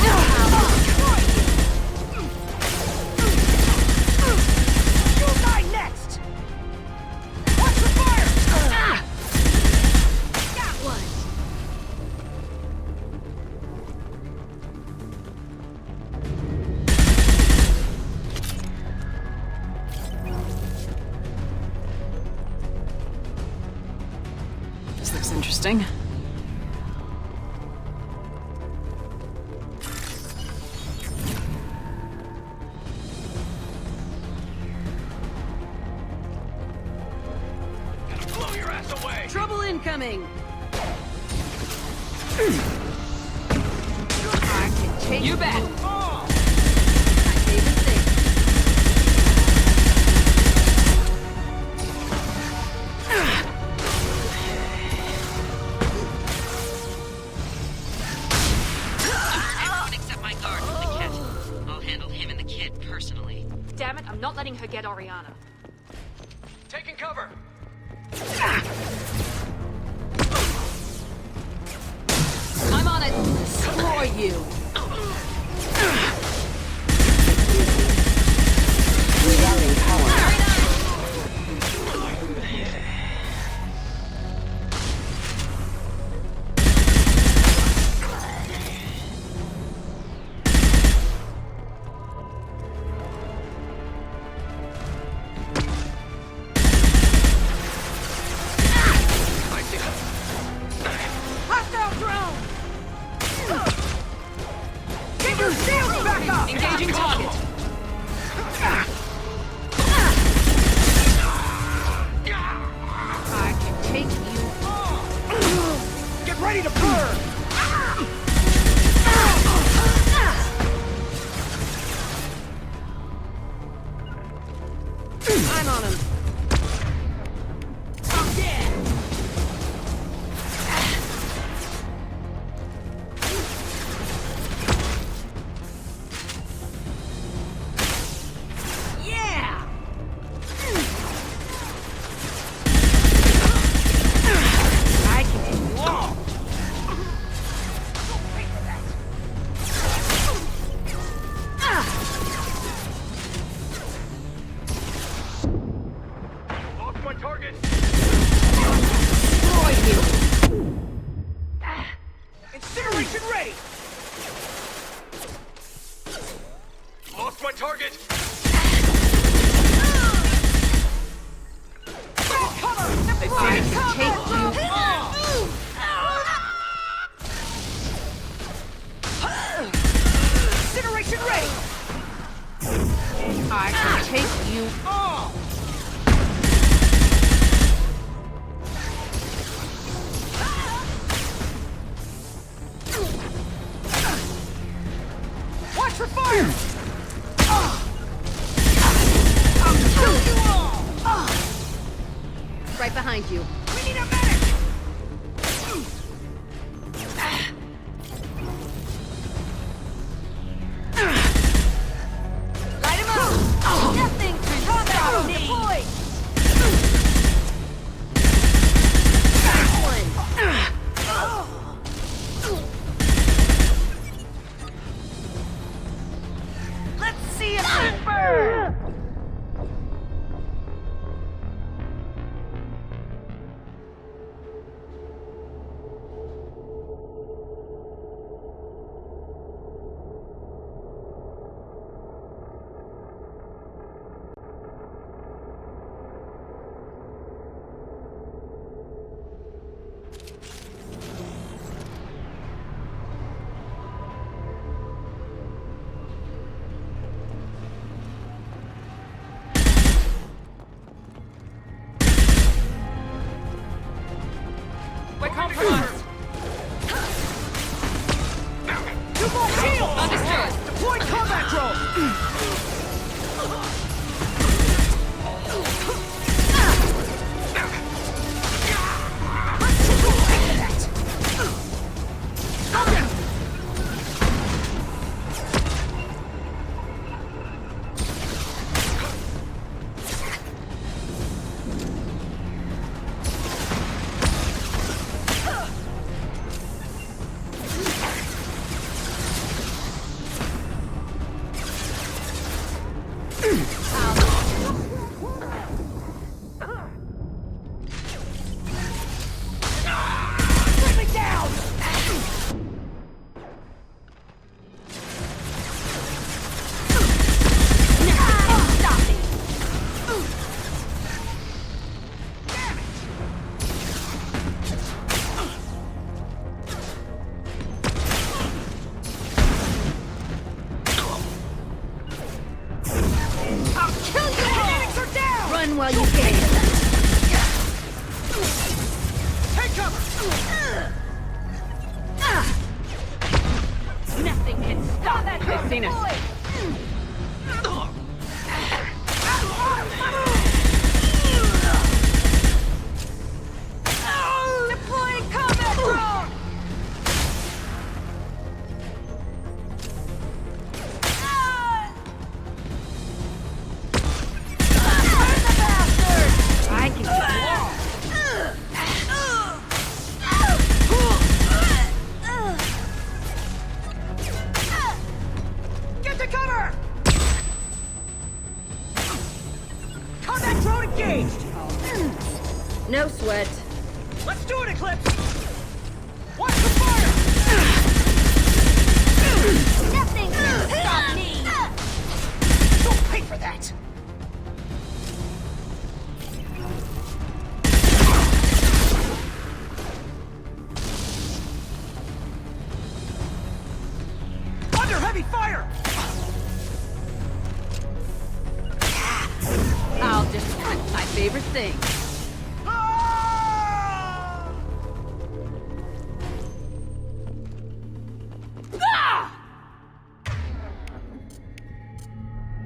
You'll die next! Watch the fire! Got one! This looks interesting. Blow your ass away! Trouble incoming. I can take You bet. Oh! my favorite thing. Everyone except my guard with the kit. I'll handle him and the kid personally. Damn it, I'm not letting her get Oriana. Taking cover! I'm on it. Destroy you. Rerouting power. Hostile drone! Get your shields back up! Engaging target. I can take you. Get ready to burn! I'm on him. Yeah! I can take you all. Lost my target! Destroy you. Incineration ready! Lost my target! Get cover! I can take you all. Incineration ready! I can take you all. Watch for fire! I'll kill you all! Right behind you. We need a medic! Light him up. Nothing can stop me. Deploy! Let's see if it burns! Commander! Two more shields! Understood. Deploy combat drone! While you can. Take cover! Nothing can stop that. I've seen it. Deploying combat drone! I can Get to cover! Combat drone engaged! No sweat. Let's do it, Eclipse! Watch the fire! Nothing can stop me. Don't pay for that! Under heavy fire! I'll just hunt my favorite thing.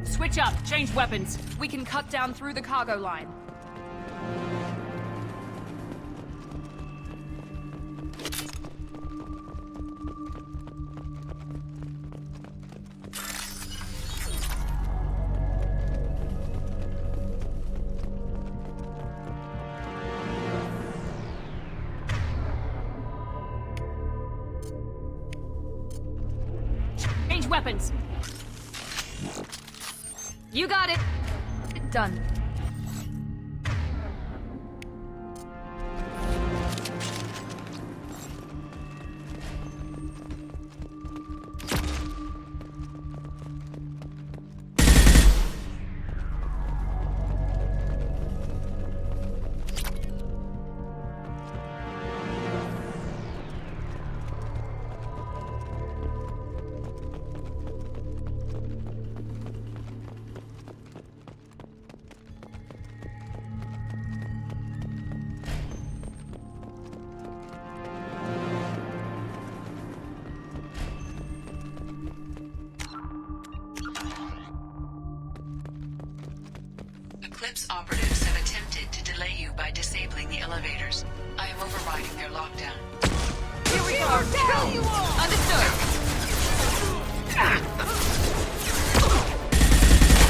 switch up. Change weapons. We can cut down through the cargo line. Change weapons. You got it. Done. Eclipse operatives have attempted to delay you by disabling the elevators. I am overriding their lockdown. Here we go! Kill you all! Understood.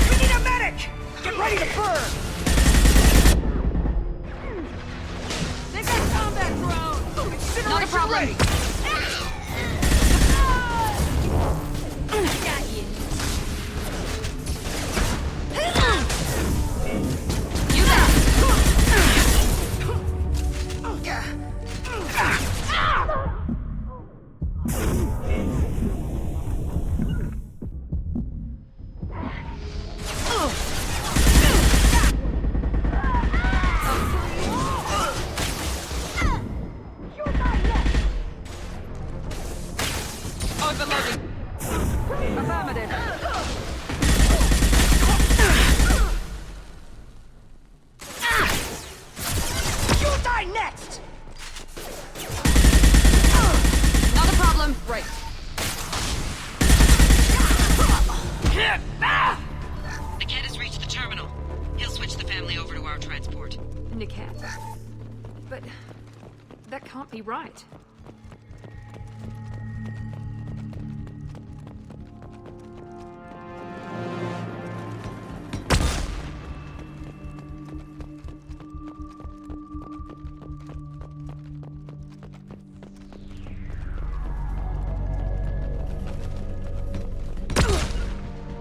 We need a medic! Get ready to burn! They got combat drone! Incineration Not a problem. ready! Got you. transport. Niket? But that can't be right.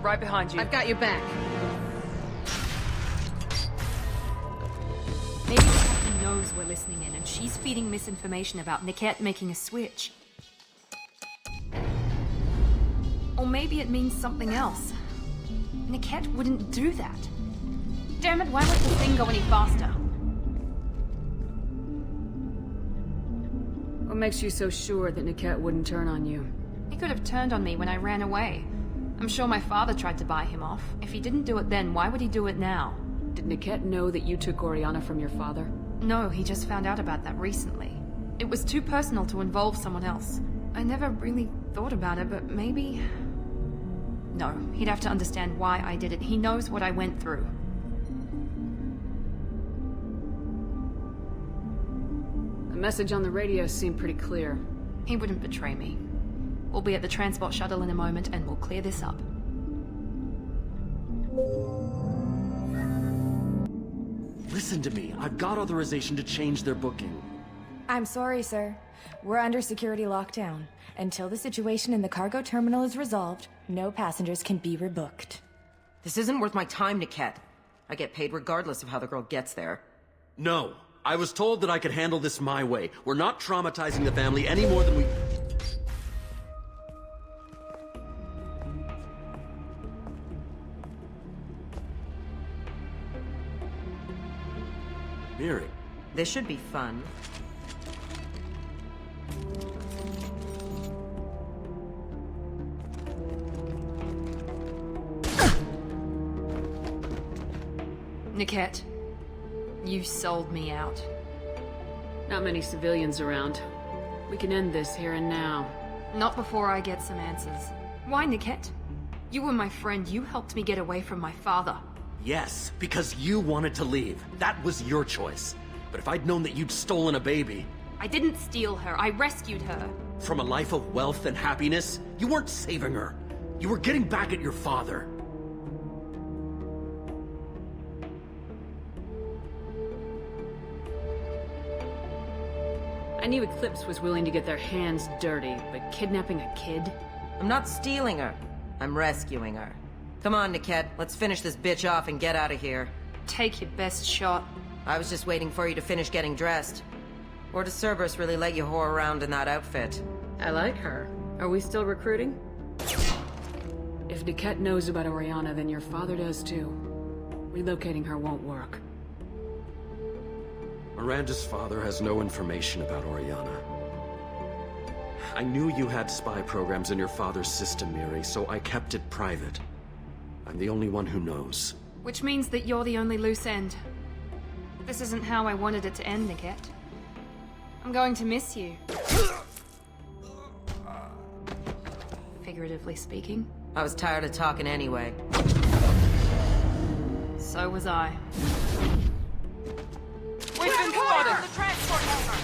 Right behind you. I've got your back. Maybe the captain knows we're listening in, and she's feeding misinformation about Niket making a switch. Or maybe it means something else. Niket wouldn't do that. Damn it, why won't the thing go any faster? What makes you so sure that Niket wouldn't turn on you? He could have turned on me when I ran away. I'm sure my father tried to buy him off. If he didn't do it then, why would he do it now? Did Niket know that you took Oriana from your father? No, he just found out about that recently. It was too personal to involve someone else. I never really thought about it, but maybe... No, he'd have to understand why I did it. He knows what I went through. The message on the radio seemed pretty clear. He wouldn't betray me. We'll be at the transport shuttle in a moment, and we'll clear this up. Listen to me. I've got authorization to change their booking. I'm sorry, sir. We're under security lockdown. Until the situation in the cargo terminal is resolved, no passengers can be rebooked. This isn't worth my time, Niket. I get paid regardless of how the girl gets there. No. I was told that I could handle this my way. We're not traumatizing the family any more than we... Miri. This should be fun. Niket, you sold me out. Not many civilians around. We can end this here and now. Not before I get some answers. Why, Niket? You were my friend. You helped me get away from my father. Yes, because you wanted to leave. That was your choice. But if I'd known that you'd stolen a baby... I didn't steal her. I rescued her. From a life of wealth and happiness, you weren't saving her. You were getting back at your father. I knew Eclipse was willing to get their hands dirty, but kidnapping a kid? I'm not stealing her. I'm rescuing her. Come on, Niket. Let's finish this bitch off and get out of here. Take your best shot. I was just waiting for you to finish getting dressed. Or does Cerberus really let you whore around in that outfit? I like her. Are we still recruiting? If Niket knows about Oriana, then your father does too. Relocating her won't work. Miranda's father has no information about Oriana. I knew you had spy programs in your father's system, Miri, so I kept it private. I'm the only one who knows. Which means that you're the only loose end. This isn't how I wanted it to end, Niket. I'm going to miss you. Figuratively speaking. I was tired of talking anyway. So was I. We've been spotted! The transport hangar!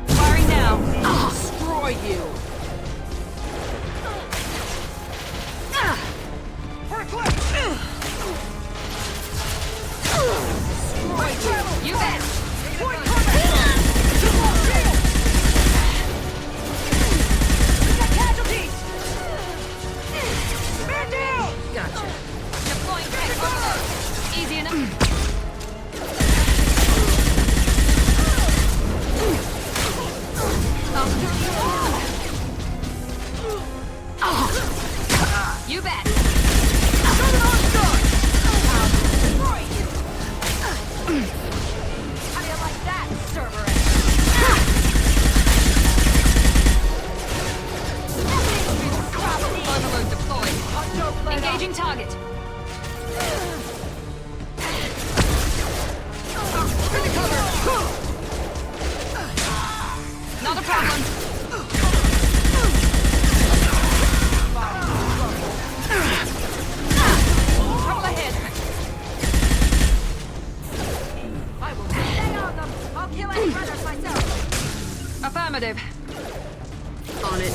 Firing now! I'll destroy you! For a clip! You bet! Point combat! Shield! We got casualties! Man down! Gotcha. Deploying tank. Easy enough. You bet. How do you like that, Cerberus? Overload deployed. Engaging target. Not a problem. Affirmative. On it.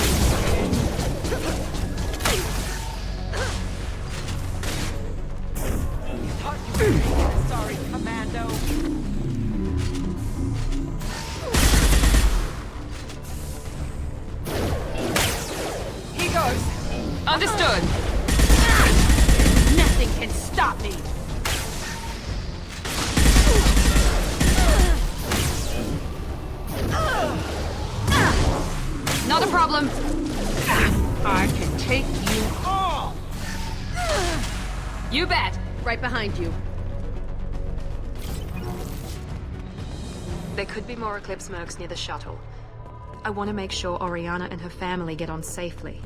Thought you were sorry, Commando. He goes. Understood. Nothing can stop me. Not a problem. I can take you all. You bet. Right behind you. There could be more Eclipse mercs near the shuttle. I want to make sure Oriana and her family get on safely.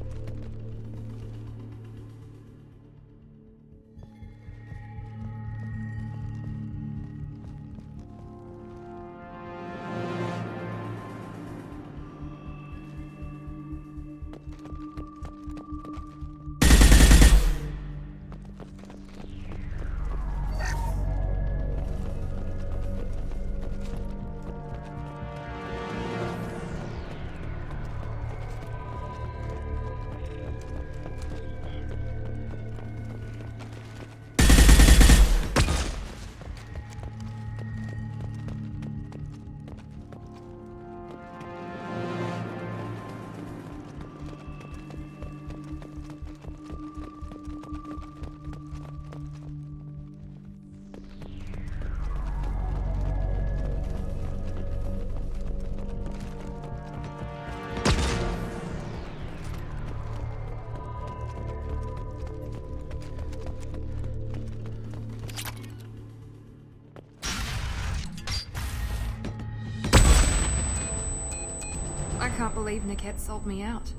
I can't believe Niket sold me out.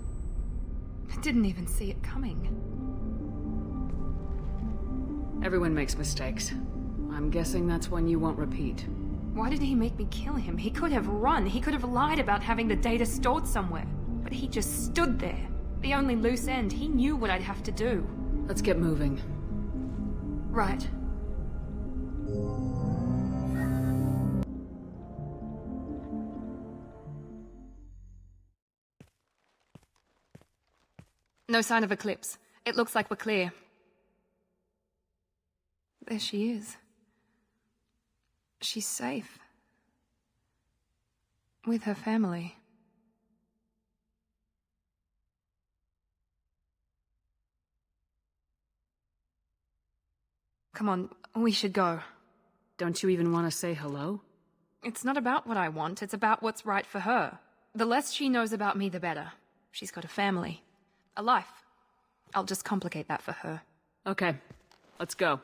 I didn't even see it coming. Everyone makes mistakes. I'm guessing that's one you won't repeat. Why did he make me kill him? He could have run. He could have lied about having the data stored somewhere. But he just stood there. The only loose end. He knew what I'd have to do. Let's get moving. Right. No sign of Eclipse. It looks like we're clear. There she is. She's safe. With her family. Come on, we should go. Don't you even want to say hello? It's not about what I want, it's about what's right for her. The less she knows about me, the better. She's got a family. A life. I'll just complicate that for her. Okay, let's go.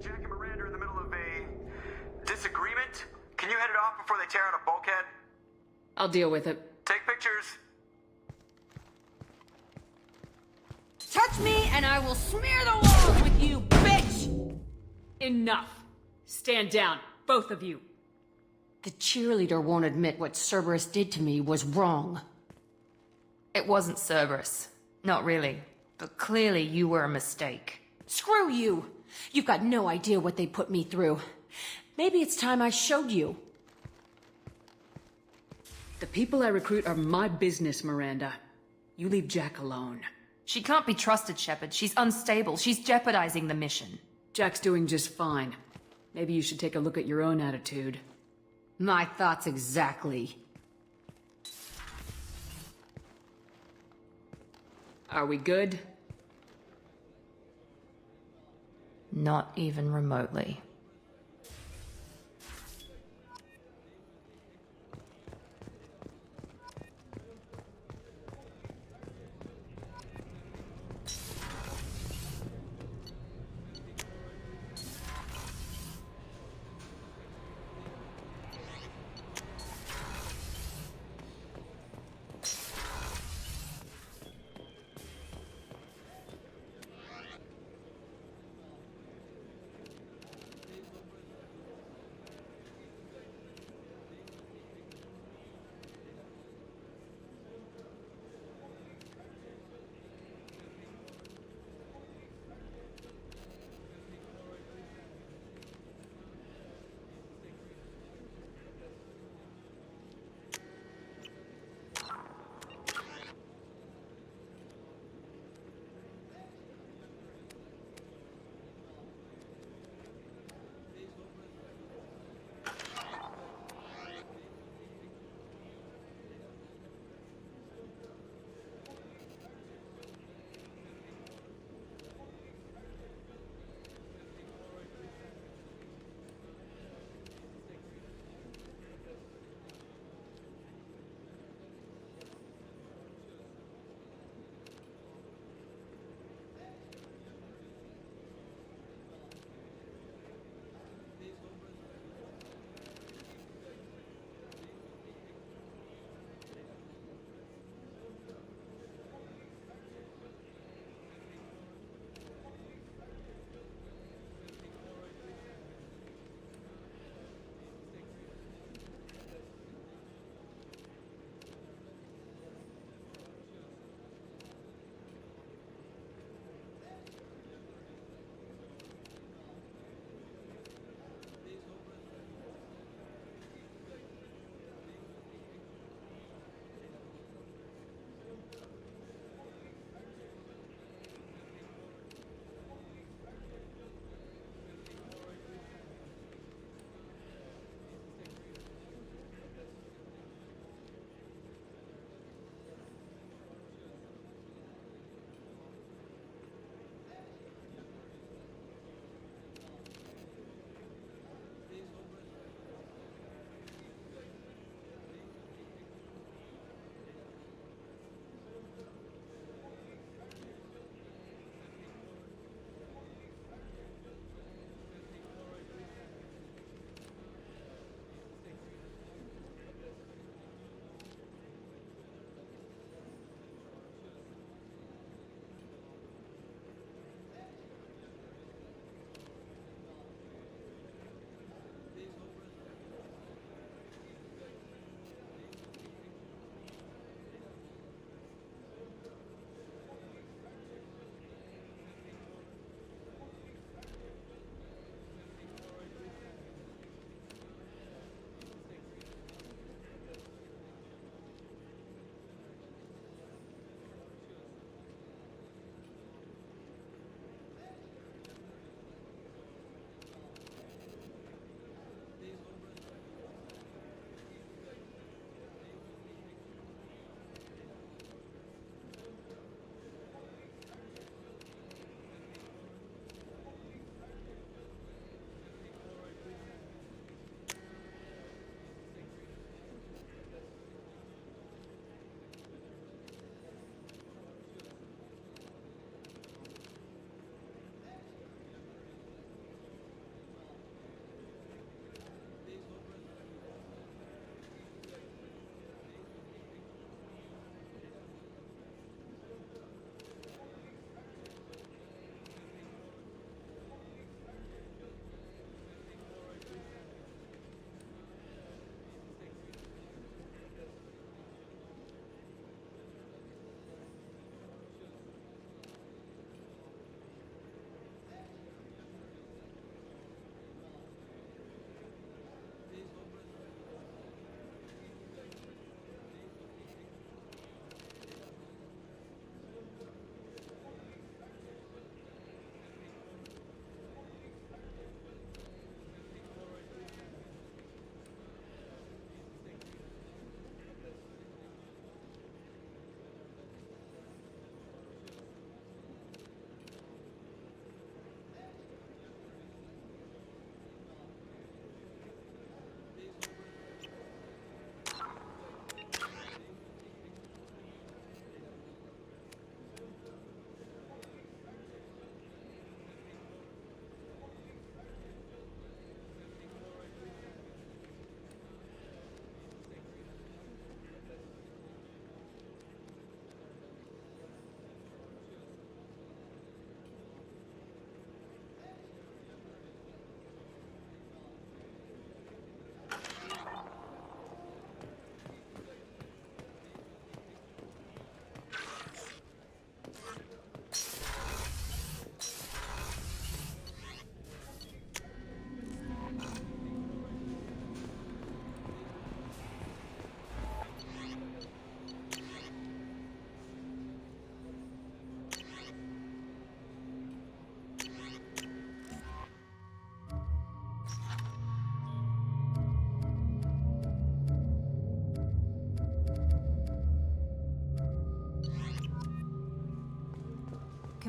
Jack and Miranda are in the middle of a disagreement. Can you head it off before they tear out a bulkhead? I'll deal with it. Take pictures. Touch me and I will smear the walls with you, bitch! Enough. Stand down, both of you. The cheerleader won't admit what Cerberus did to me was wrong. It wasn't Cerberus. Not really. But clearly you were a mistake. Screw you! You've got no idea what they put me through. Maybe it's time I showed you. The people I recruit are my business, Miranda. You leave Jack alone. She can't be trusted, Shepard. She's unstable. She's jeopardizing the mission. Jack's doing just fine. Maybe you should take a look at your own attitude. My thoughts exactly. Are we good? Not even remotely.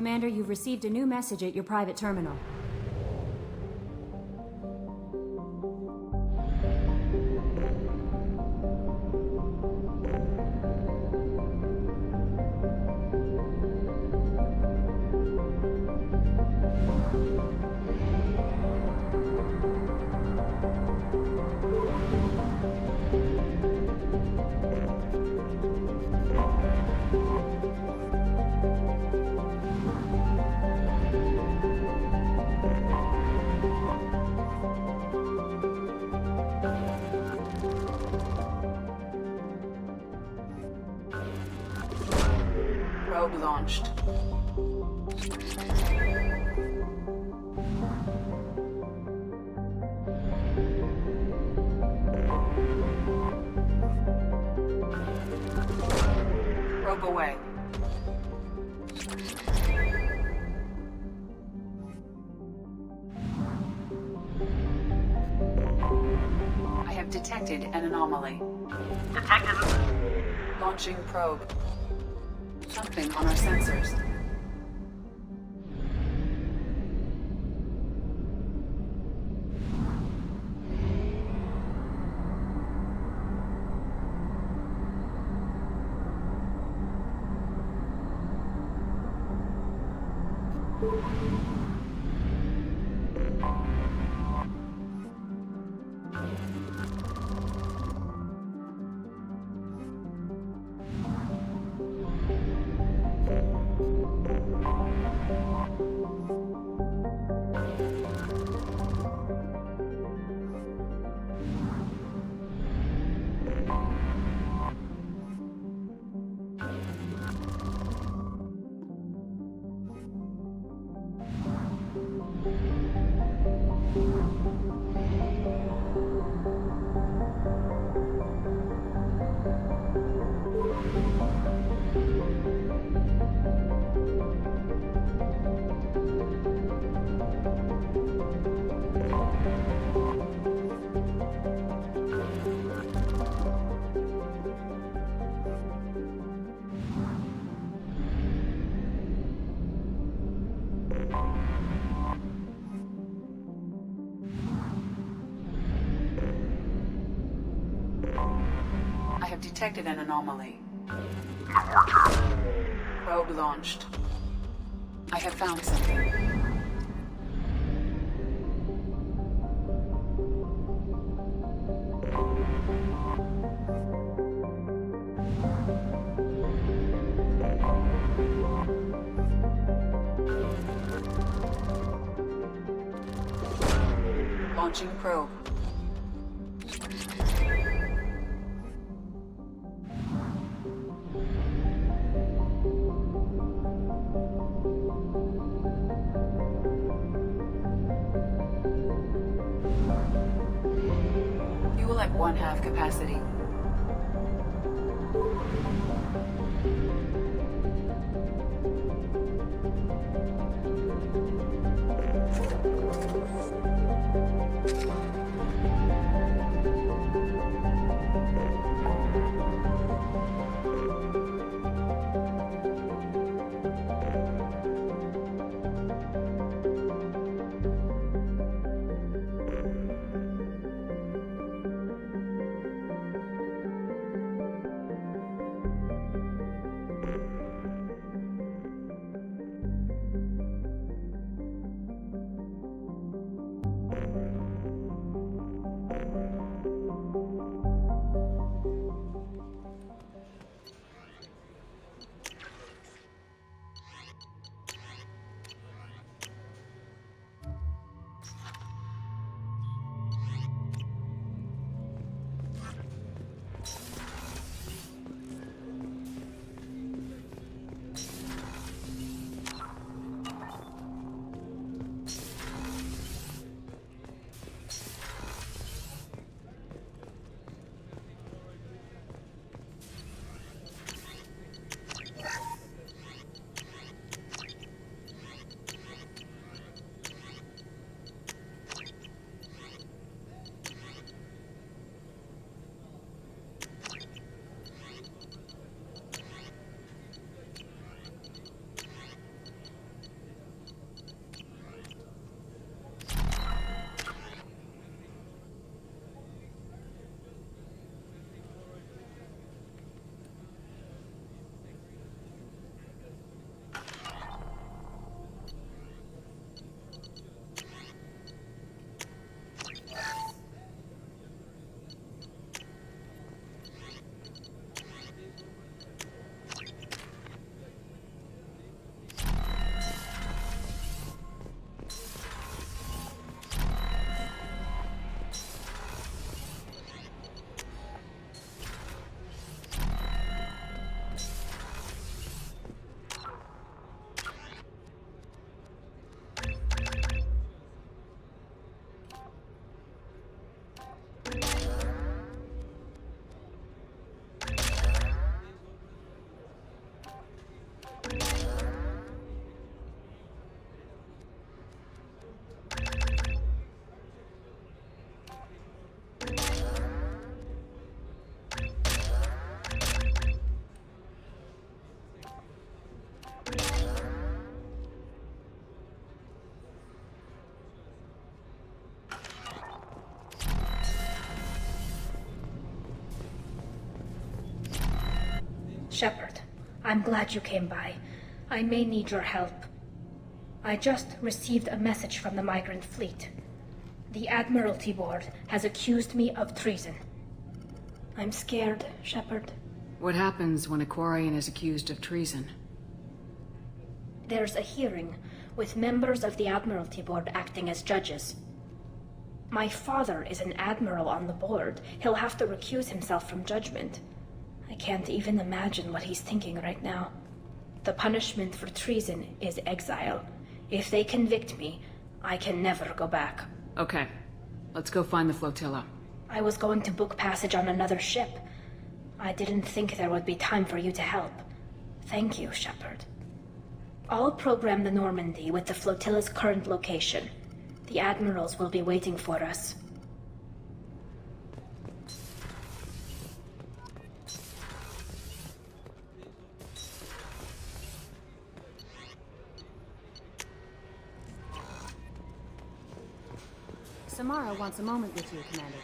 Commander, you've received a new message at your private terminal. Probe launched. Probe away. I have detected an anomaly. Detected. Launching probe. Something on our sensors. I have detected an anomaly. Probe launched. I have found something. Launching probe. Fuel at 1/2 capacity. Shepard, I'm glad you came by. I may need your help. I just received a message from the migrant fleet. The Admiralty Board has accused me of treason. I'm scared, Shepard. What happens when a Quarian is accused of treason? There's a hearing, with members of the Admiralty Board acting as judges. My father is an admiral on the board. He'll have to recuse himself from judgment. I can't even imagine what he's thinking right now. The punishment for treason is exile. If they convict me, I can never go back. Okay. Let's go find the flotilla. I was going to book passage on another ship. I didn't think there would be time for you to help. Thank you, Shepard. I'll program the Normandy with the flotilla's current location. The admirals will be waiting for us. Samara wants a moment with you, Commander.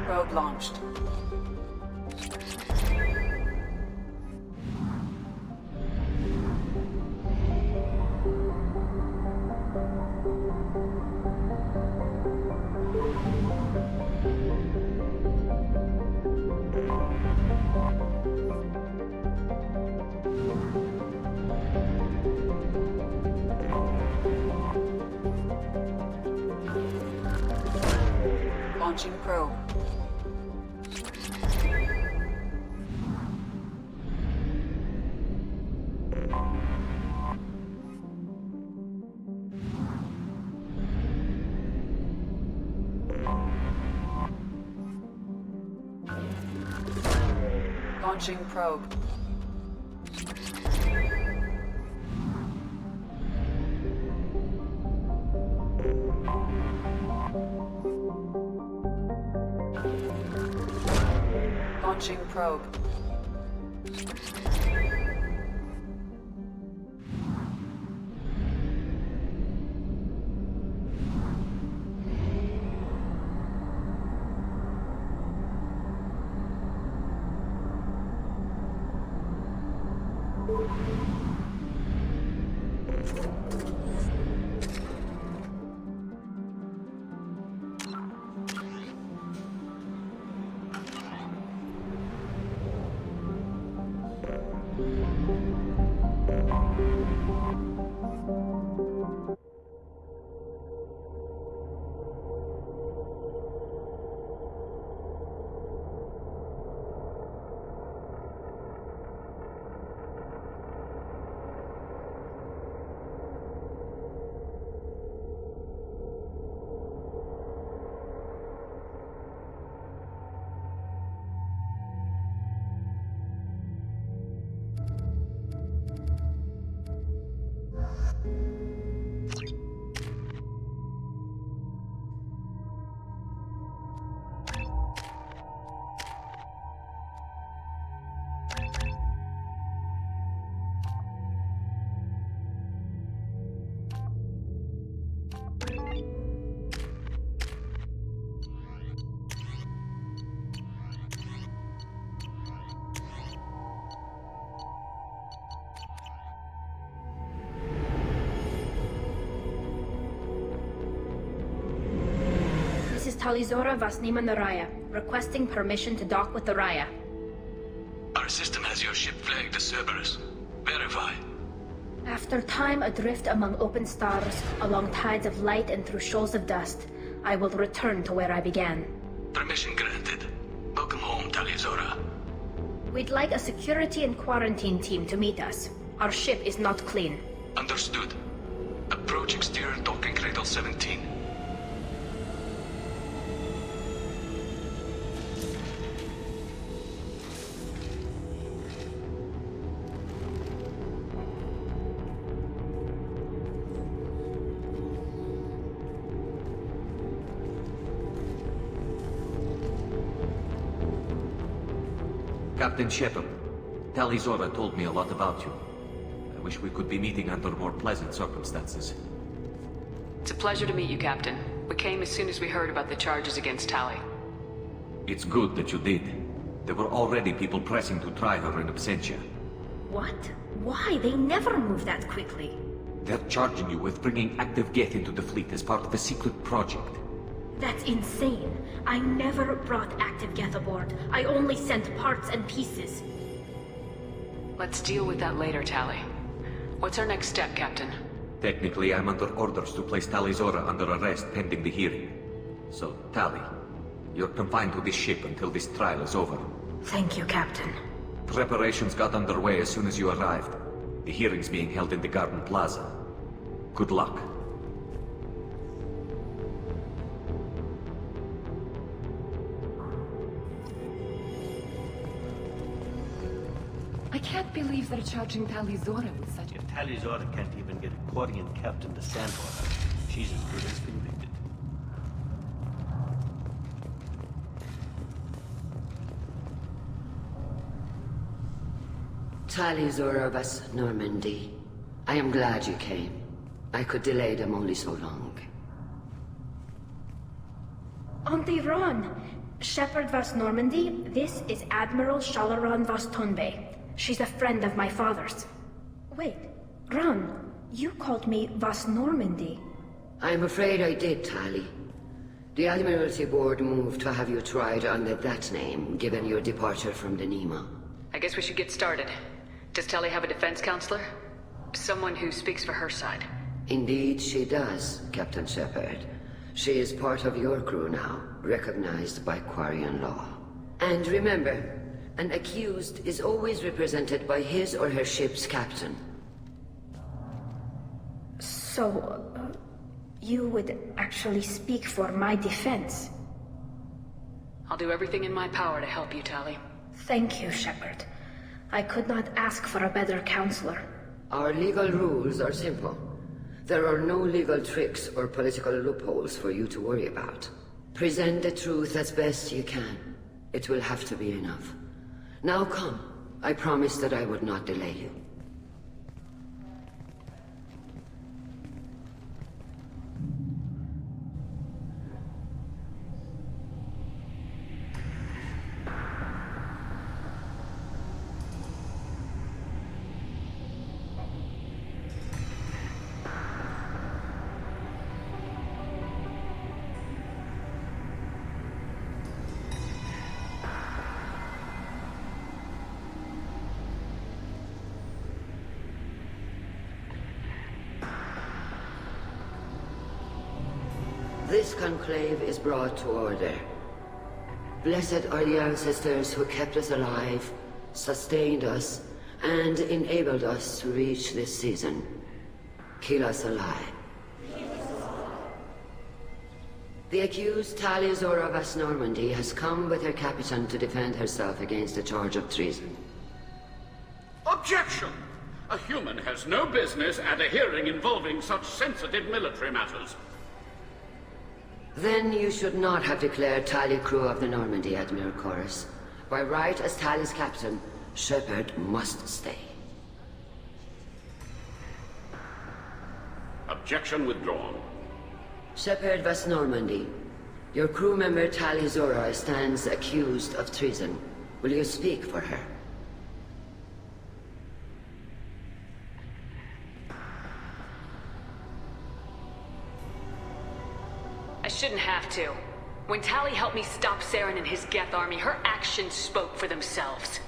Probe launched. Launching probe. Launching probe. Launching probe. Talizora Vasnima Naraya, requesting permission to dock with the Raya. Our system has your ship flagged as Cerberus. Verify. After time adrift among open stars, along tides of light and through shoals of dust, I will return to where I began. Permission granted. Welcome home, Talizora. We'd like a security and quarantine team to meet us. Our ship is not clean. Understood. Approach exterior docking cradle 17. Captain Shepard, Talizora told me a lot about you. I wish we could be meeting under more pleasant circumstances. It's a pleasure to meet you, Captain. We came as soon as we heard about the charges against Tali. It's good that you did. There were already people pressing to try her in absentia. What? Why? They never move that quickly. They're charging you with bringing active Geth into the fleet as part of a secret project. That's insane. I never brought active Geth aboard. I only sent parts and pieces. Let's deal with that later, Tali. What's our next step, Captain? Technically, I'm under orders to place Talizora under arrest pending the hearing. So, Tali, you're confined to this ship until this trial is over. Thank you, Captain. Preparations got underway as soon as you arrived. The hearing's being held in the Garden Plaza. Good luck. I can't believe they're charging Talizora with such... If Talizora can't even get a Quarian captain to stand for her, she's as good as convicted. Talizora was Normandy. I am glad you came. I could delay them only so long. Auntie Ron! Shepard Vas Normandy, this is Admiral Shalaran Vas Tonbe. She's a friend of my father's. Wait, Ron, you called me Vas Normandy. I'm afraid I did, Tali. The Admiralty Board moved to have you tried under that name, given your departure from the Nima. I guess we should get started. Does Tali have a defense counselor? Someone who speaks for her side. Indeed she does, Captain Shepard. She is part of your crew now, recognized by Quarian law. And remember, an accused is always represented by his or her ship's captain. So, you would actually speak for my defense? I'll do everything in my power to help you, Tali. Thank you, Shepard. I could not ask for a better counselor. Our legal rules are simple. There are no legal tricks or political loopholes for you to worry about. Present the truth as best you can. It will have to be enough. Now come. I promised that I would not delay you. This conclave is brought to order. Blessed are the ancestors who kept us alive, sustained us, and enabled us to reach this season. Keep us alive. The accused Talizora Vas Normandy has come with her captain to defend herself against a charge of treason. Objection! A human has no business at a hearing involving such sensitive military matters. Then you should not have declared Tali crew of the Normandy, Admiral Chorus. By right as Tali's captain, Shepard must stay. Objection withdrawn. Shepard Vas Normandy, your crew member Talizora stands accused of treason. Will you speak for her? I shouldn't have to. When Tali helped me stop Saren and his Geth army, her actions spoke for themselves.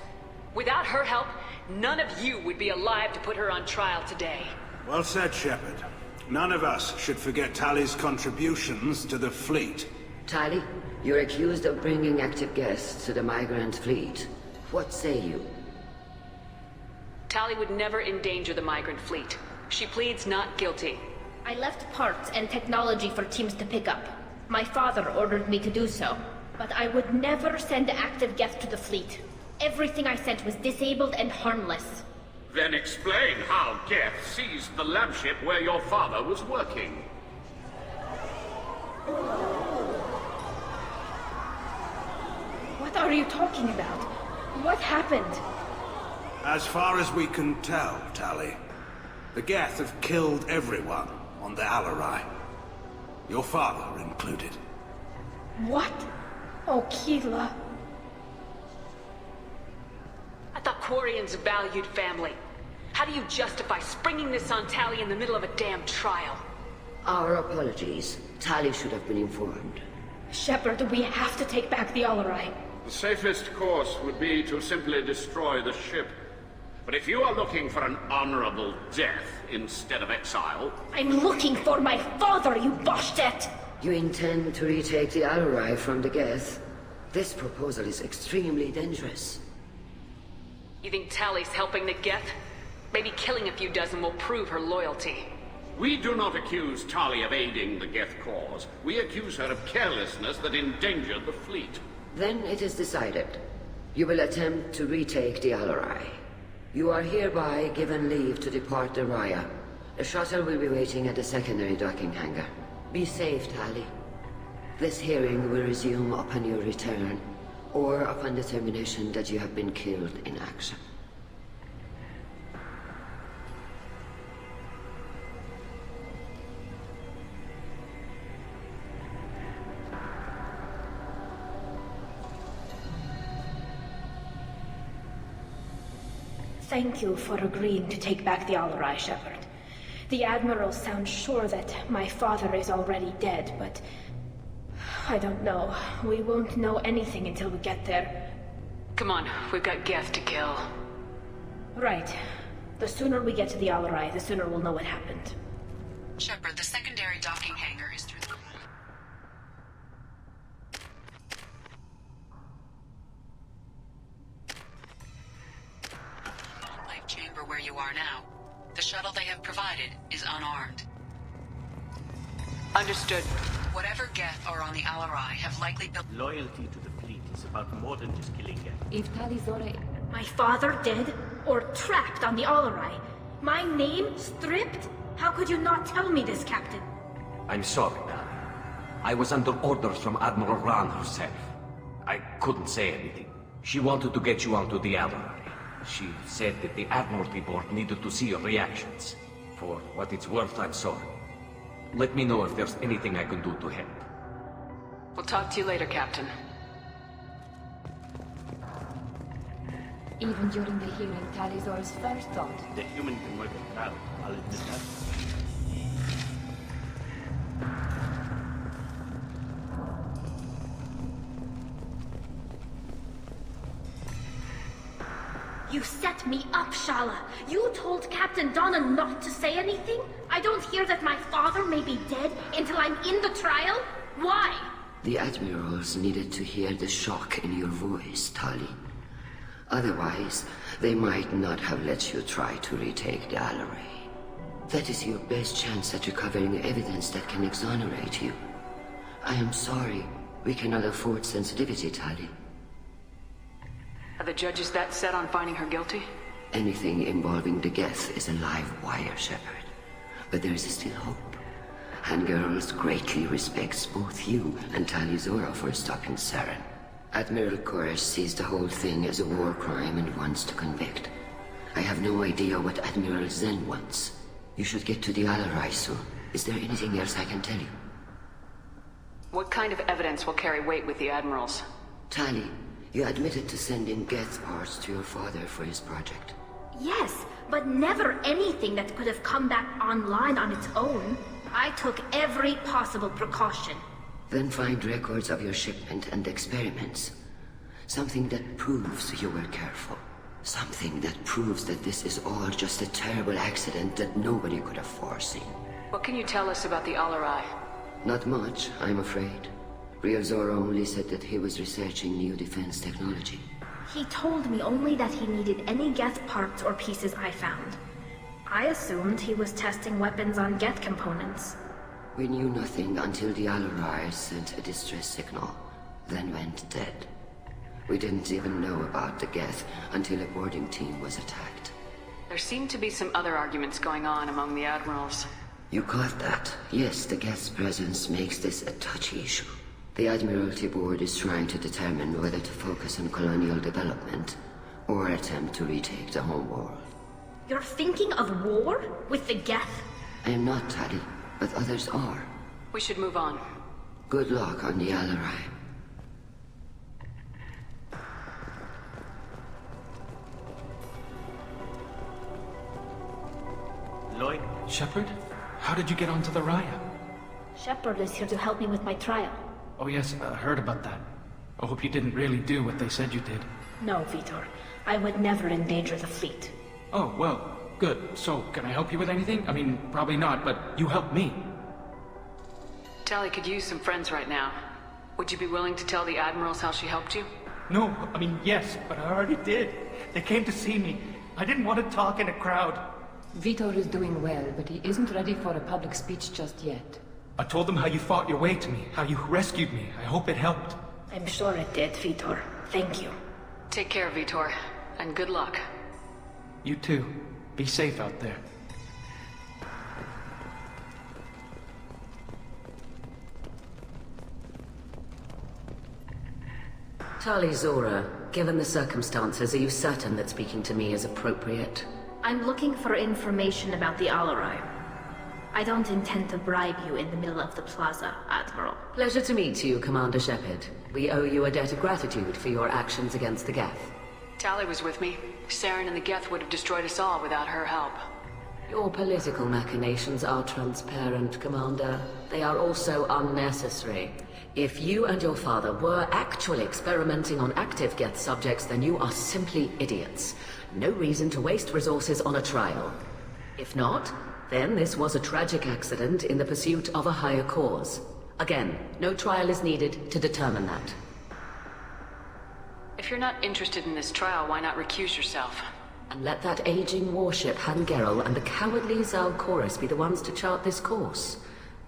Without her help, none of you would be alive to put her on trial today. Well said, Shepard. None of us should forget Tally's contributions to the fleet. Tally, you're accused of bringing active guests to the migrant fleet. What say you? Tally would never endanger the migrant fleet. She pleads not guilty. I left parts and technology for teams to pick up. My father ordered me to do so. But I would never send active guests to the fleet. Everything I sent was disabled and harmless. Then explain how Geth seized the lab ship where your father was working. What are you talking about? What happened? As far as we can tell, Tally, the Geth have killed everyone on the Alarai. Your father included. What? Oh, Keela. I thought Quarians valued family. How do you justify springing this on Tally in the middle of a damn trial? Our apologies. Tally should have been informed. Shepard, we have to take back the Alarai. The safest course would be to simply destroy the ship. But if you are looking for an honorable death instead of exile... I'm looking for my father, you Boshtet! You intend to retake the Alarai from the Geth? This proposal is extremely dangerous. You think Tally's helping the Geth? Maybe killing a few dozen will prove her loyalty. We do not accuse Tali of aiding the Geth cause. We accuse her of carelessness that endangered the fleet. Then it is decided. You will attempt to retake the Alarai. You are hereby given leave to depart the Raya. The shuttle will be waiting at the secondary docking hangar. Be safe, Tali. This hearing will resume upon your return, or upon determination that you have been killed in action. Thank you for agreeing to take back the Alarai, Shepard. The Admiral sounds sure that my father is already dead, but... I don't know. We won't know anything until we get there. Come on, we've got Geth to kill. Right. The sooner we get to the Alarai, the sooner we'll know what happened. Shepard, the secondary docking hangar is through the... life chamber where you are now. The shuttle they have provided is unarmed. Understood. Whatever Geth are on the Alarai have likely built... Loyalty to the fleet is about more than just killing Geth. If Talizore... My father dead? Or trapped on the Alarai? My name stripped? How could you not tell me this, Captain? I'm sorry, Tali. I was under orders from Admiral Ran herself. I couldn't say anything. She wanted to get you onto the Alarai. She said that the Admiralty Board needed to see your reactions. For what it's worth, I'm sorry. Let me know if there's anything I can do to help. We'll talk to you later, Captain. Even during the hearing, Talizore's first thought... The human can work a crowd, I'll admit that. You set me up, Shala. You told Captain Donna not to say anything? I don't hear that my father may be dead until I'm in the trial? Why? The Admirals needed to hear the shock in your voice, Tali. Otherwise, they might not have let you try to retake the Alarai. That is your best chance at recovering evidence that can exonerate you. I am sorry. We cannot afford sensitivity, Tali. Are the judges that set on finding her guilty? Anything involving the Geth is a live wire, Shepard. But there is still hope. Handgirls greatly respects both you and Talizora for stopping Saren. Admiral Koresh sees the whole thing as a war crime and wants to convict. I have no idea what Admiral Zen wants. You should get to the Alarai soon. Is there anything else I can tell you? What kind of evidence will carry weight with the Admirals? Tali, you admitted to sending Geth parts to your father for his project. Yes, but never anything that could have come back online on its own. I took every possible precaution. Then find records of your shipment and experiments. Something that proves you were careful. Something that proves that this is all just a terrible accident that nobody could have foreseen. What can you tell us about the Alarai? Not much, I'm afraid. Real Zora only said that he was researching new defense technology. He told me only that he needed any Geth parts or pieces I found. I assumed he was testing weapons on Geth components. We knew nothing until the Alarai sent a distress signal, then went dead. We didn't even know about the Geth until a boarding team was attacked. There seem to be some other arguments going on among the admirals. You caught that? Yes, the Geth's presence makes this a touchy issue. The Admiralty Board is trying to determine whether to focus on colonial development or attempt to retake the home world. You're thinking of war? With the Geth? I am not, Tali, but others are. We should move on. Good luck on the Alarai. Lloyd? Shepard? How did you get onto the Raya? Shepard is here to help me with my trial. Oh yes, I heard about that. I hope you didn't really do what they said you did. No, Vitor. I would never endanger the fleet. Oh, well, good. So, can I help you with anything? I mean, probably not, but you helped me. Tali could use some friends right now. Would you be willing to tell the admirals how she helped you? No, I mean, yes, but I already did. They came to see me. I didn't want to talk in a crowd. Vitor is doing well, but he isn't ready for a public speech just yet. I told them how you fought your way to me, how you rescued me. I hope it helped. I'm sure it did, Vitor. Thank you. Take care, Vitor, and good luck. You too. Be safe out there. Tali Zora, given the circumstances, are you certain that speaking to me is appropriate? I'm looking for information about the Alarai. I don't intend to bribe you in the middle of the plaza, Admiral. Pleasure to meet you, Commander Shepard. We owe you a debt of gratitude for your actions against the Geth. Tali was with me. Saren and the Geth would have destroyed us all without her help. Your political machinations are transparent, Commander. They are also unnecessary. If you and your father were actually experimenting on active Geth subjects, then you are simply idiots. No reason to waste resources on a trial. If not, then this was a tragic accident in the pursuit of a higher cause. Again, no trial is needed to determine that. If you're not interested in this trial, why not recuse yourself? And let that aging warship Hangerel and the cowardly Zalcorus be the ones to chart this course?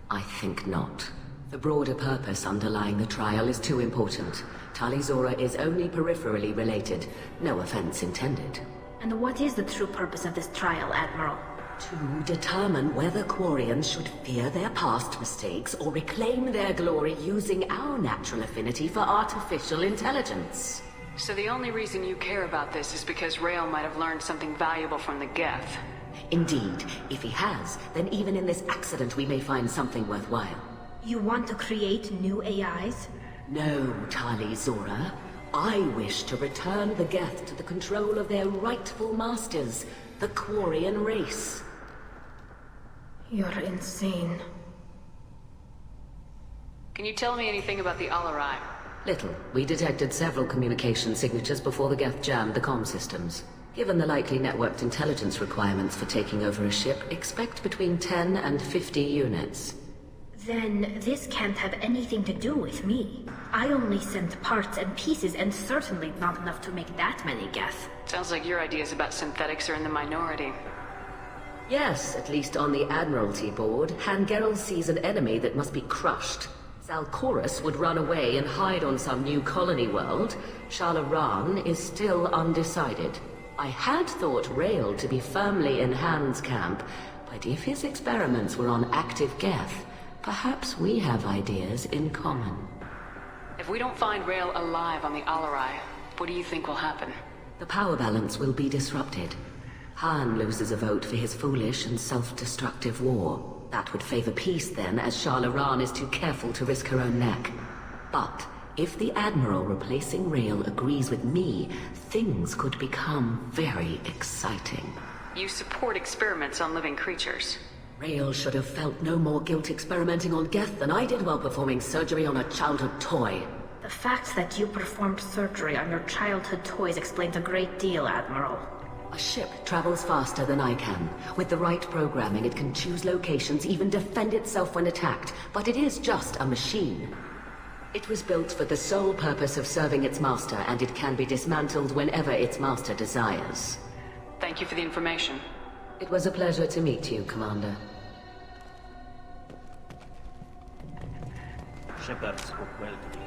I think not. The broader purpose underlying the trial is too important. Tali Zora is only peripherally related. No offense intended. And what is the true purpose of this trial, Admiral? To determine whether Quarians should fear their past mistakes or reclaim their glory using our natural affinity for artificial intelligence. So the only reason you care about this is because Rael might have learned something valuable from the Geth. Indeed. If he has, then even in this accident we may find something worthwhile. You want to create new AIs? No, Tali Zora. I wish to return the Geth to the control of their rightful masters, the Quarian race. You're insane. Can you tell me anything about the Alarai? Little. We detected several communication signatures before the Geth jammed the comm systems. Given the likely networked intelligence requirements for taking over a ship, expect between 10 and 50 units. Then this can't have anything to do with me. I only sent parts and pieces, and certainly not enough to make that many Geth. Sounds like your ideas about synthetics are in the minority. Yes, at least on the Admiralty Board, Hangerel sees an enemy that must be crushed. Zalcorus would run away and hide on some new colony world. Shalaran is still undecided. I had thought Rael to be firmly in Han's camp, but if his experiments were on active Geth, perhaps we have ideas in common. If we don't find Rael alive on the Alarai, what do you think will happen? The power balance will be disrupted. Han loses a vote for his foolish and self-destructive war. That would favor peace then, as Shalaran is too careful to risk her own neck. But if the Admiral replacing Rael agrees with me, things could become very exciting. You support experiments on living creatures. Rael should have felt no more guilt experimenting on Geth than I did while performing surgery on a childhood toy. The fact that you performed surgery on your childhood toys explains a great deal, Admiral. A ship travels faster than I can. With the right programming, it can choose locations, even defend itself when attacked. But it is just a machine. It was built for the sole purpose of serving its master, and it can be dismantled whenever its master desires. Thank you for the information. It was a pleasure to meet you, Commander. Shepard spoke well to me.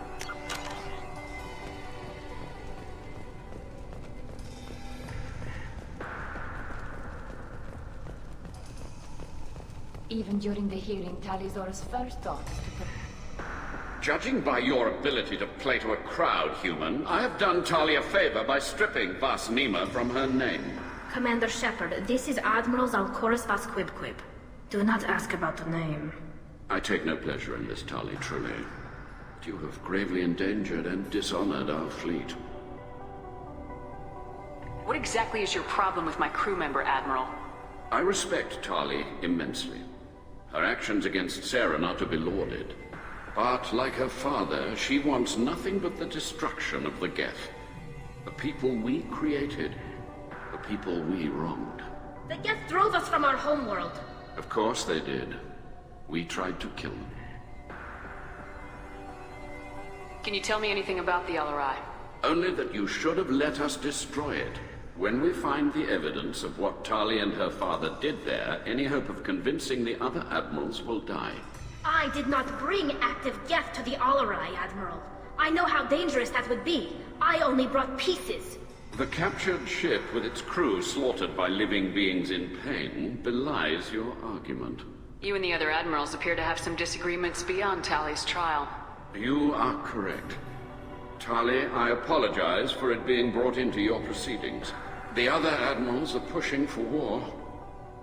Even during the hearing, Tali'Zorah's first thought is to put... Judging by your ability to play to a crowd, human, I have done Tali a favor by stripping Vas Nima from her name. Commander Shepard, this is Admiral Zalkoris Vas Quibquib. Do not ask about the name. I take no pleasure in this, Tali, truly. But you have gravely endangered and dishonored our fleet. What exactly is your problem with my crew member, Admiral? I respect Tali immensely. Her actions against Saren are to be lauded. But, like her father, she wants nothing but the destruction of the Geth. The people we created. The people we wronged. The Geth drove us from our homeworld. Of course they did. We tried to kill them. Can you tell me anything about the LRI? Only that you should have let us destroy it. When we find the evidence of what Tali and her father did there, any hope of convincing the other admirals will die. I did not bring active Geth to the Alarai, Admiral. I know how dangerous that would be. I only brought pieces. The captured ship with its crew slaughtered by living beings in pain belies your argument. You and the other admirals appear to have some disagreements beyond Tali's trial. You are correct. Tali, I apologize for it being brought into your proceedings. The other admirals are pushing for war.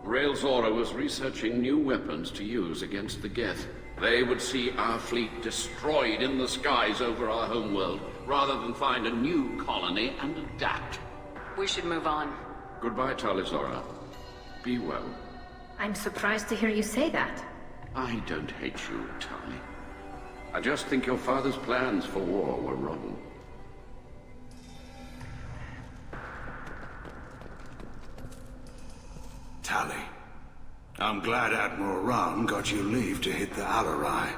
Rael Zora was researching new weapons to use against the Geth. They would see our fleet destroyed in the skies over our homeworld, rather than find a new colony and adapt. We should move on. Goodbye, Tali Zora. Be well. I'm surprised to hear you say that. I don't hate you, Tali. I just think your father's plans for war were wrong. Tali, I'm glad Admiral Ran got you leave to hit the Alarai.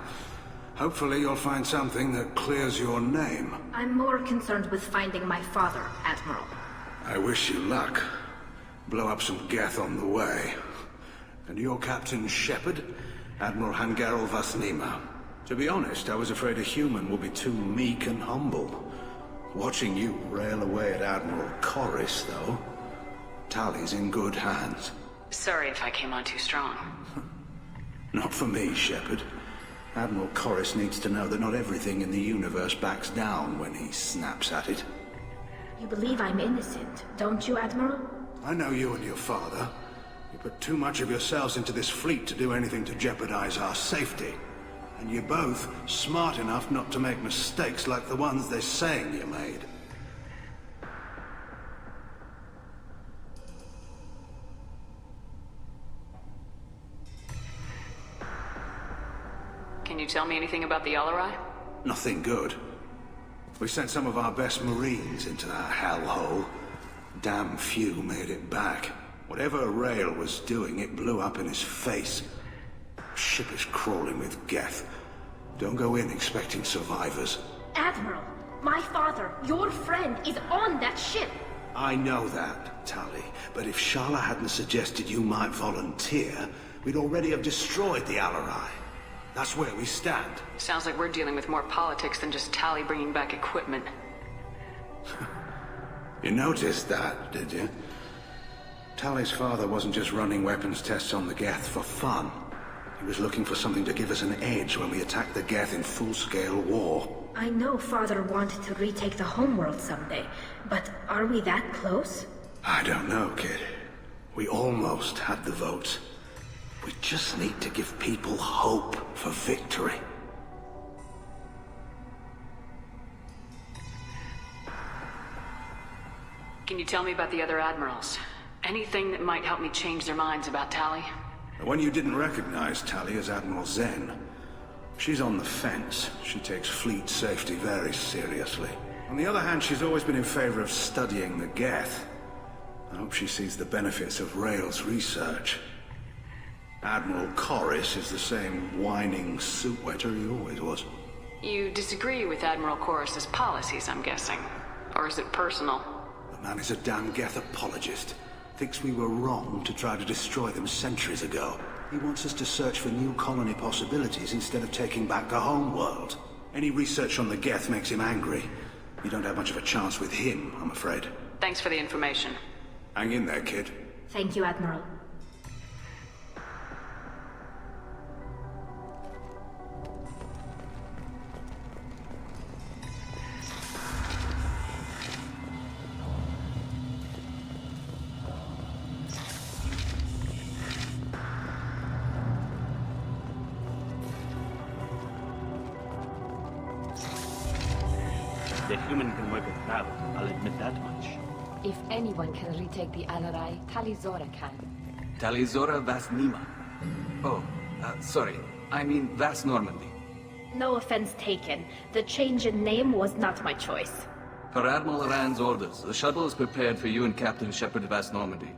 Hopefully you'll find something that clears your name. I'm more concerned with finding my father, Admiral. I wish you luck. Blow up some Geth on the way. And your Captain Shepard, Admiral Hangarel Vas Nima. To be honest, I was afraid a human would be too meek and humble. Watching you rail away at Admiral Corris, though, Tali's in good hands. Sorry if I came on too strong. Not for me, Shepard. Admiral Corris needs to know that not everything in the universe backs down when he snaps at it. You believe I'm innocent, don't you, Admiral? I know you and your father. You put too much of yourselves into this fleet to do anything to jeopardize our safety. And you're both smart enough not to make mistakes like the ones they're saying you made. Can you tell me anything about the Alarai? Nothing good. We sent some of our best Marines into that hellhole. Damn few made it back. Whatever Rael was doing, it blew up in his face. Ship is crawling with Geth. Don't go in expecting survivors. Admiral, my father, your friend, is on that ship. I know that, Tali. But if Shala hadn't suggested you might volunteer, we'd already have destroyed the Alarai. That's where we stand. Sounds like we're dealing with more politics than just Tali bringing back equipment. You noticed that, did you? Tali's father wasn't just running weapons tests on the Geth for fun. He was looking for something to give us an edge when we attacked the Geth in full-scale war. I know Father wanted to retake the homeworld someday, but are we that close? I don't know, kid. We almost had the votes. We just need to give people hope for victory. Can you tell me about the other admirals? Anything that might help me change their minds about Tali? The one you didn't recognize, Tali, as Admiral Zen. She's on the fence. She takes fleet safety very seriously. On the other hand, she's always been in favor of studying the Geth. I hope she sees the benefits of Rail's research. Admiral Corris is the same whining suit-wetter he always was. You disagree with Admiral Corris's policies, I'm guessing. Or is it personal? The man is a damn Geth apologist. Thinks we were wrong to try to destroy them centuries ago. He wants us to search for new colony possibilities instead of taking back the home world. Any research on the Geth makes him angry. You don't have much of a chance with him, I'm afraid. Thanks for the information. Hang in there, kid. Thank you, Admiral. The human can work with travel, I'll admit that much. If anyone can retake the Alarai, Talizora can. Talizora Vas Nima. Oh, sorry. I mean Vas Normandy. No offense taken. The change in name was not my choice. Per Admiral Rand's orders, the shuttle is prepared for you and Captain Shepard Vas Normandy.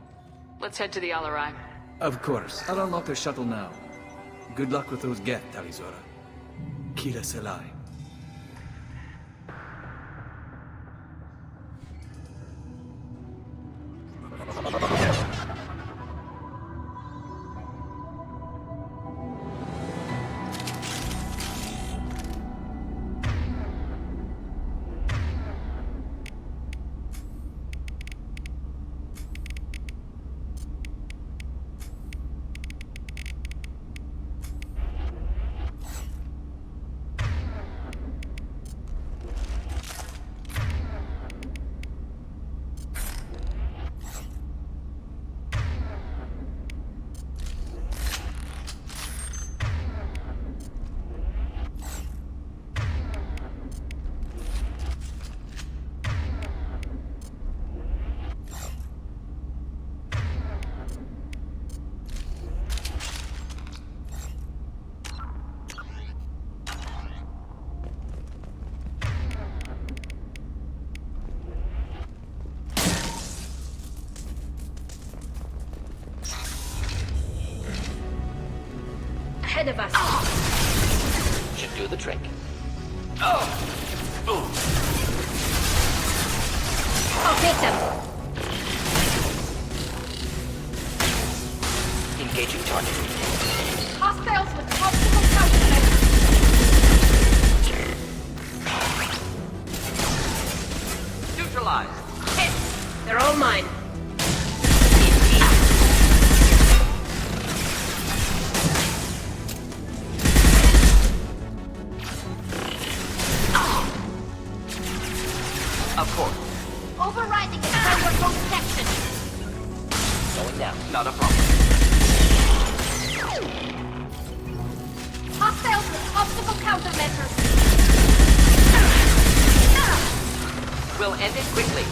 Let's head to the Alarai. Of course. I'll unlock the shuttle now. Good luck with those Geth, Talizora. Kira Selai. Ahead of us. Should do the trick. I'll take them. Engaging target. Hostiles with optimal countermeasures. Neutralized. Hit. They're all mine. Of course. Overriding the network protection. Going down. Not a problem. Hostiles with optimal countermeasures. We'll end it quickly.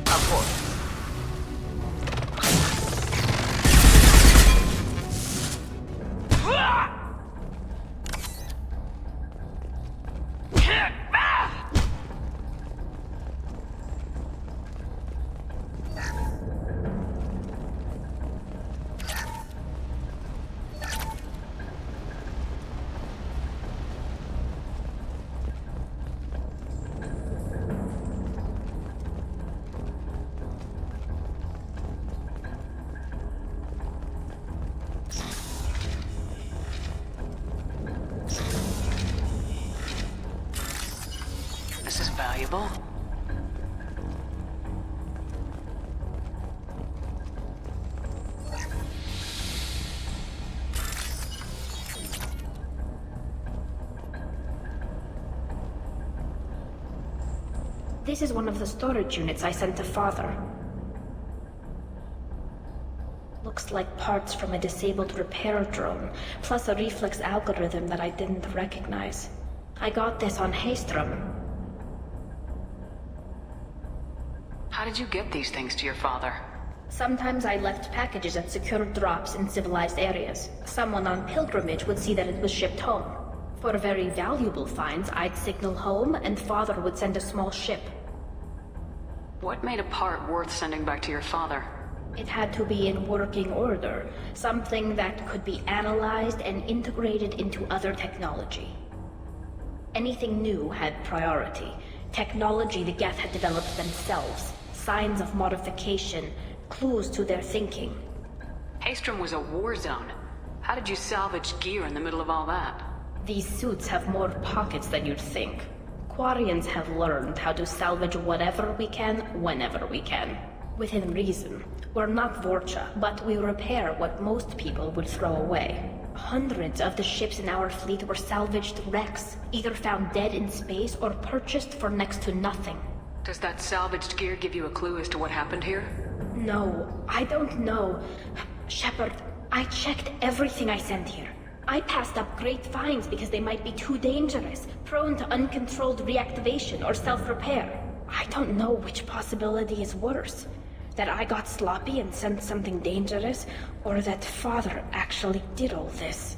Of course. This is valuable. This is one of the storage units I sent to Father. Looks like parts from a disabled repair drone, plus a reflex algorithm that I didn't recognize. I got this on Haystrom. How did you get these things to your father? Sometimes I left packages at secure drops in civilized areas. Someone on pilgrimage would see that it was shipped home. For very valuable finds, I'd signal home, and Father would send a small ship. What made a part worth sending back to your father? It had to be in working order. Something that could be analyzed and integrated into other technology. Anything new had priority. Technology the Geth had developed themselves. Signs of modification, clues to their thinking. Haestrom was a war zone. How did you salvage gear in the middle of all that? These suits have more pockets than you'd think. Quarians have learned how to salvage whatever we can, whenever we can. Within reason. We're not Vorcha, but we repair what most people would throw away. Hundreds of the ships in our fleet were salvaged wrecks, either found dead in space or purchased for next to nothing. Does that salvaged gear give you a clue as to what happened here? No, I don't know. Shepard, I checked everything I sent here. I passed up great finds because they might be too dangerous, prone to uncontrolled reactivation or self-repair. I don't know which possibility is worse. That I got sloppy and sent something dangerous, or that Father actually did all this.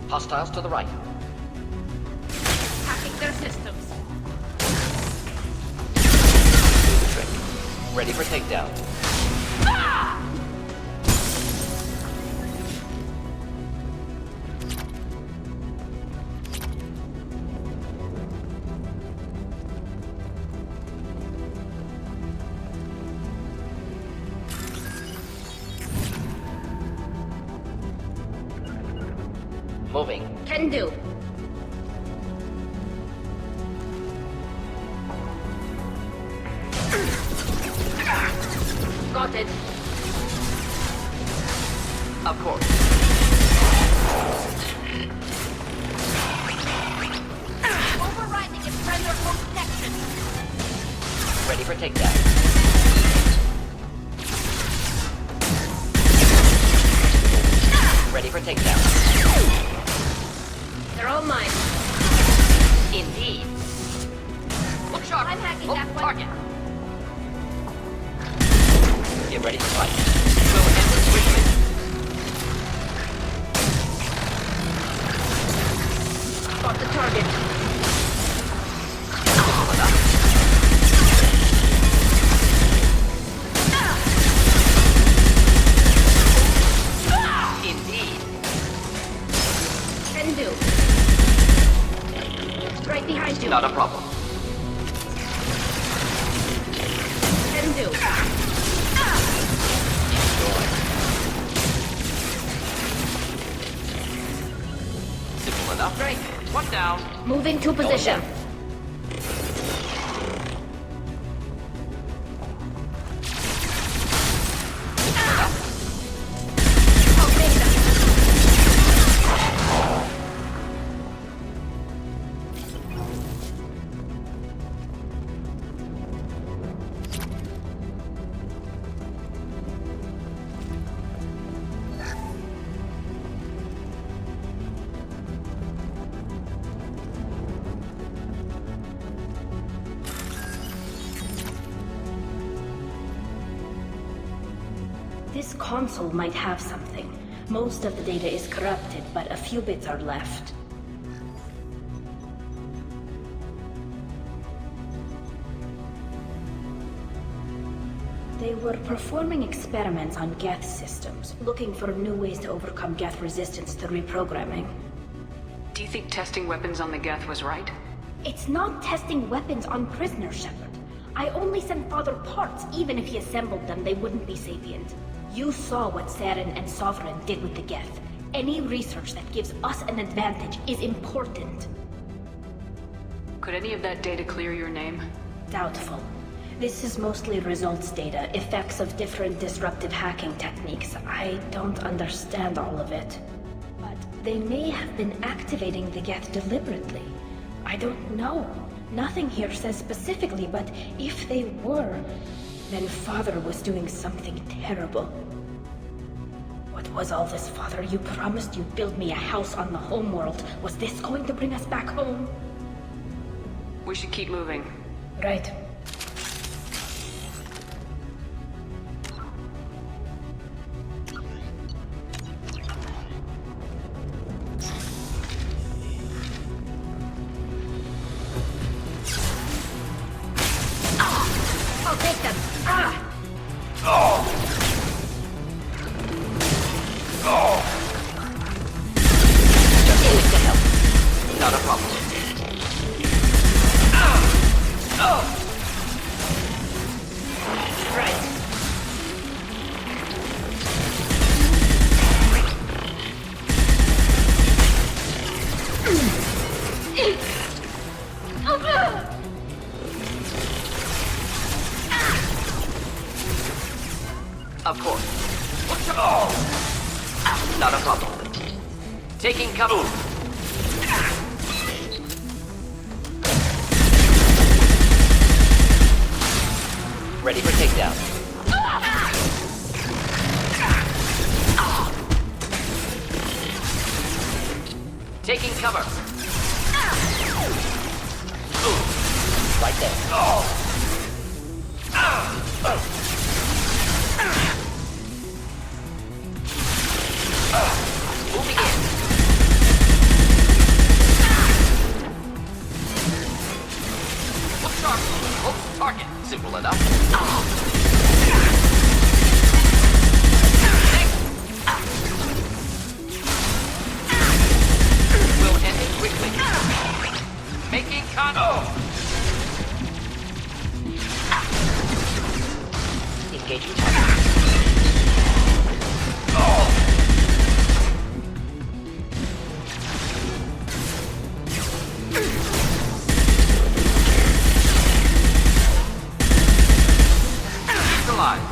Hostiles to the right. Hacking their systems. Do the trick. Ready for takedown. Ah! Moving. Can do. Got it. Of course. Overriding its render protection. Ready for takedown. Ready for takedown. They're all mine. Indeed. Look sharp. I'm hacking that one. Target. Get ready to fight. We'll end this quickly. Got the target. Indeed. Can do. Right behind you. Not a problem. Can do. Simple enough. Right. One down. Moving to position. This console might have something. Most of the data is corrupted, but a few bits are left. They were performing experiments on Geth systems, looking for new ways to overcome Geth resistance to reprogramming. Do you think testing weapons on the Geth was right? It's not testing weapons on prisoners, Shepard. I only sent Father parts. Even if he assembled them, they wouldn't be sapient. You saw what Saren and Sovereign did with the Geth. Any research that gives us an advantage is important. Could any of that data clear your name? Doubtful. This is mostly results data, effects of different disruptive hacking techniques. I don't understand all of it. But they may have been activating the Geth deliberately. I don't know. Nothing here says specifically, but if they were, then Father was doing something terrible. What was all this, Father? You promised you'd build me a house on the homeworld. Was this going to bring us back home? We should keep moving. Right. I'll take them. Ah! Not a problem. Right. Of course. Not a problem. Taking cover. Ready for takedown. Taking cover. Right there. Moving in. Look sharp. Oh, target. Simple enough. We'll end it quickly. Making contact. Engaging target. Alive.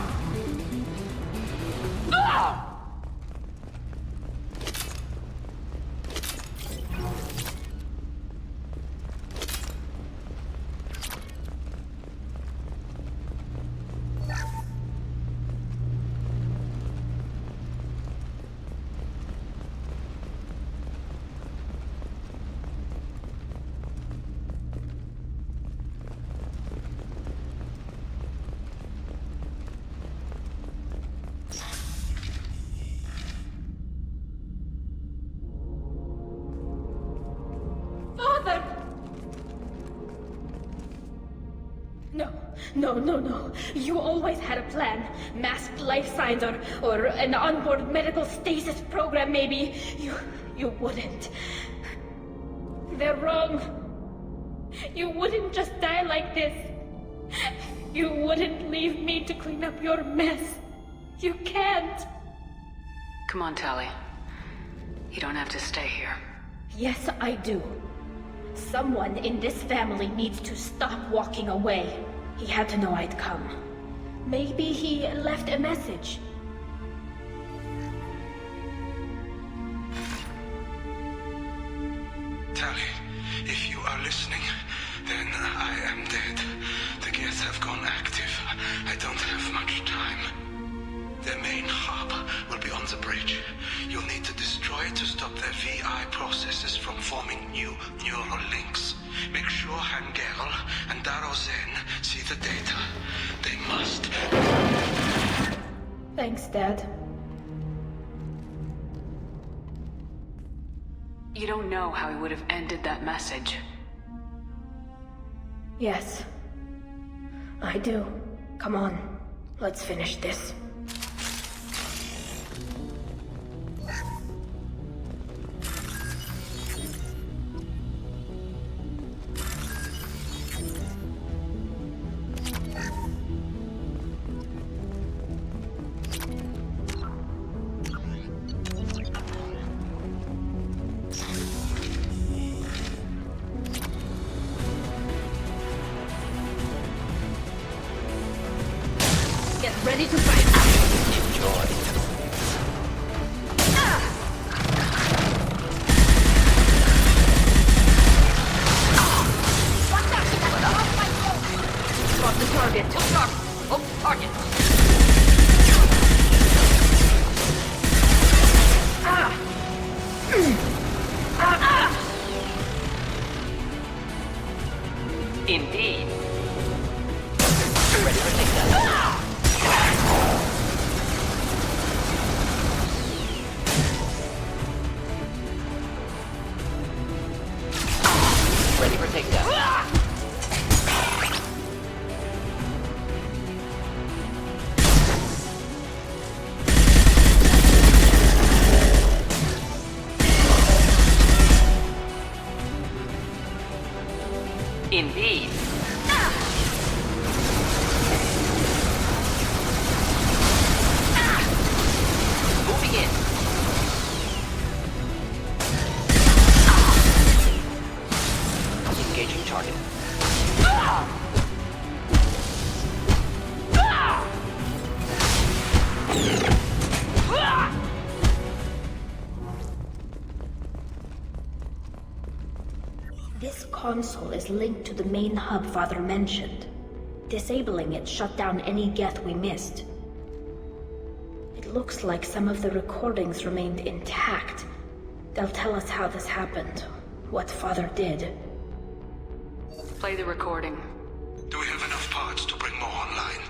Father! No. You always had a plan. Masked life signs or an onboard medical stasis program, maybe. You wouldn't. They're wrong. You wouldn't just die like this. You wouldn't leave me to clean up your mess. You can't. Come on, Tali. You don't have to stay here. Yes, I do. Someone in this family needs to stop walking away. He had to know I'd come. Maybe he left a message. Tali, if you are listening, then I am dead. The Geth have gone active. I don't have much time. Their main hub will be on the bridge. You'll need to destroy it to stop their VI processes from forming new neural links. Make sure Hangerl and Darozen see the data. They must. Thanks, Dad. You don't know how he would have ended that message. Yes. I do. Come on. Let's finish this. Get ready to fight. Enjoy. What's that? Indeed. Ready for takedown. Ready for takedown. Indeed. Moving in. Engaging target. This console is linked to the main hub Father mentioned. Disabling it shut down any Geth we missed. It looks like some of the recordings remained intact. They'll tell us how this happened, what Father did. Play the recording. Do we have enough parts to bring more online?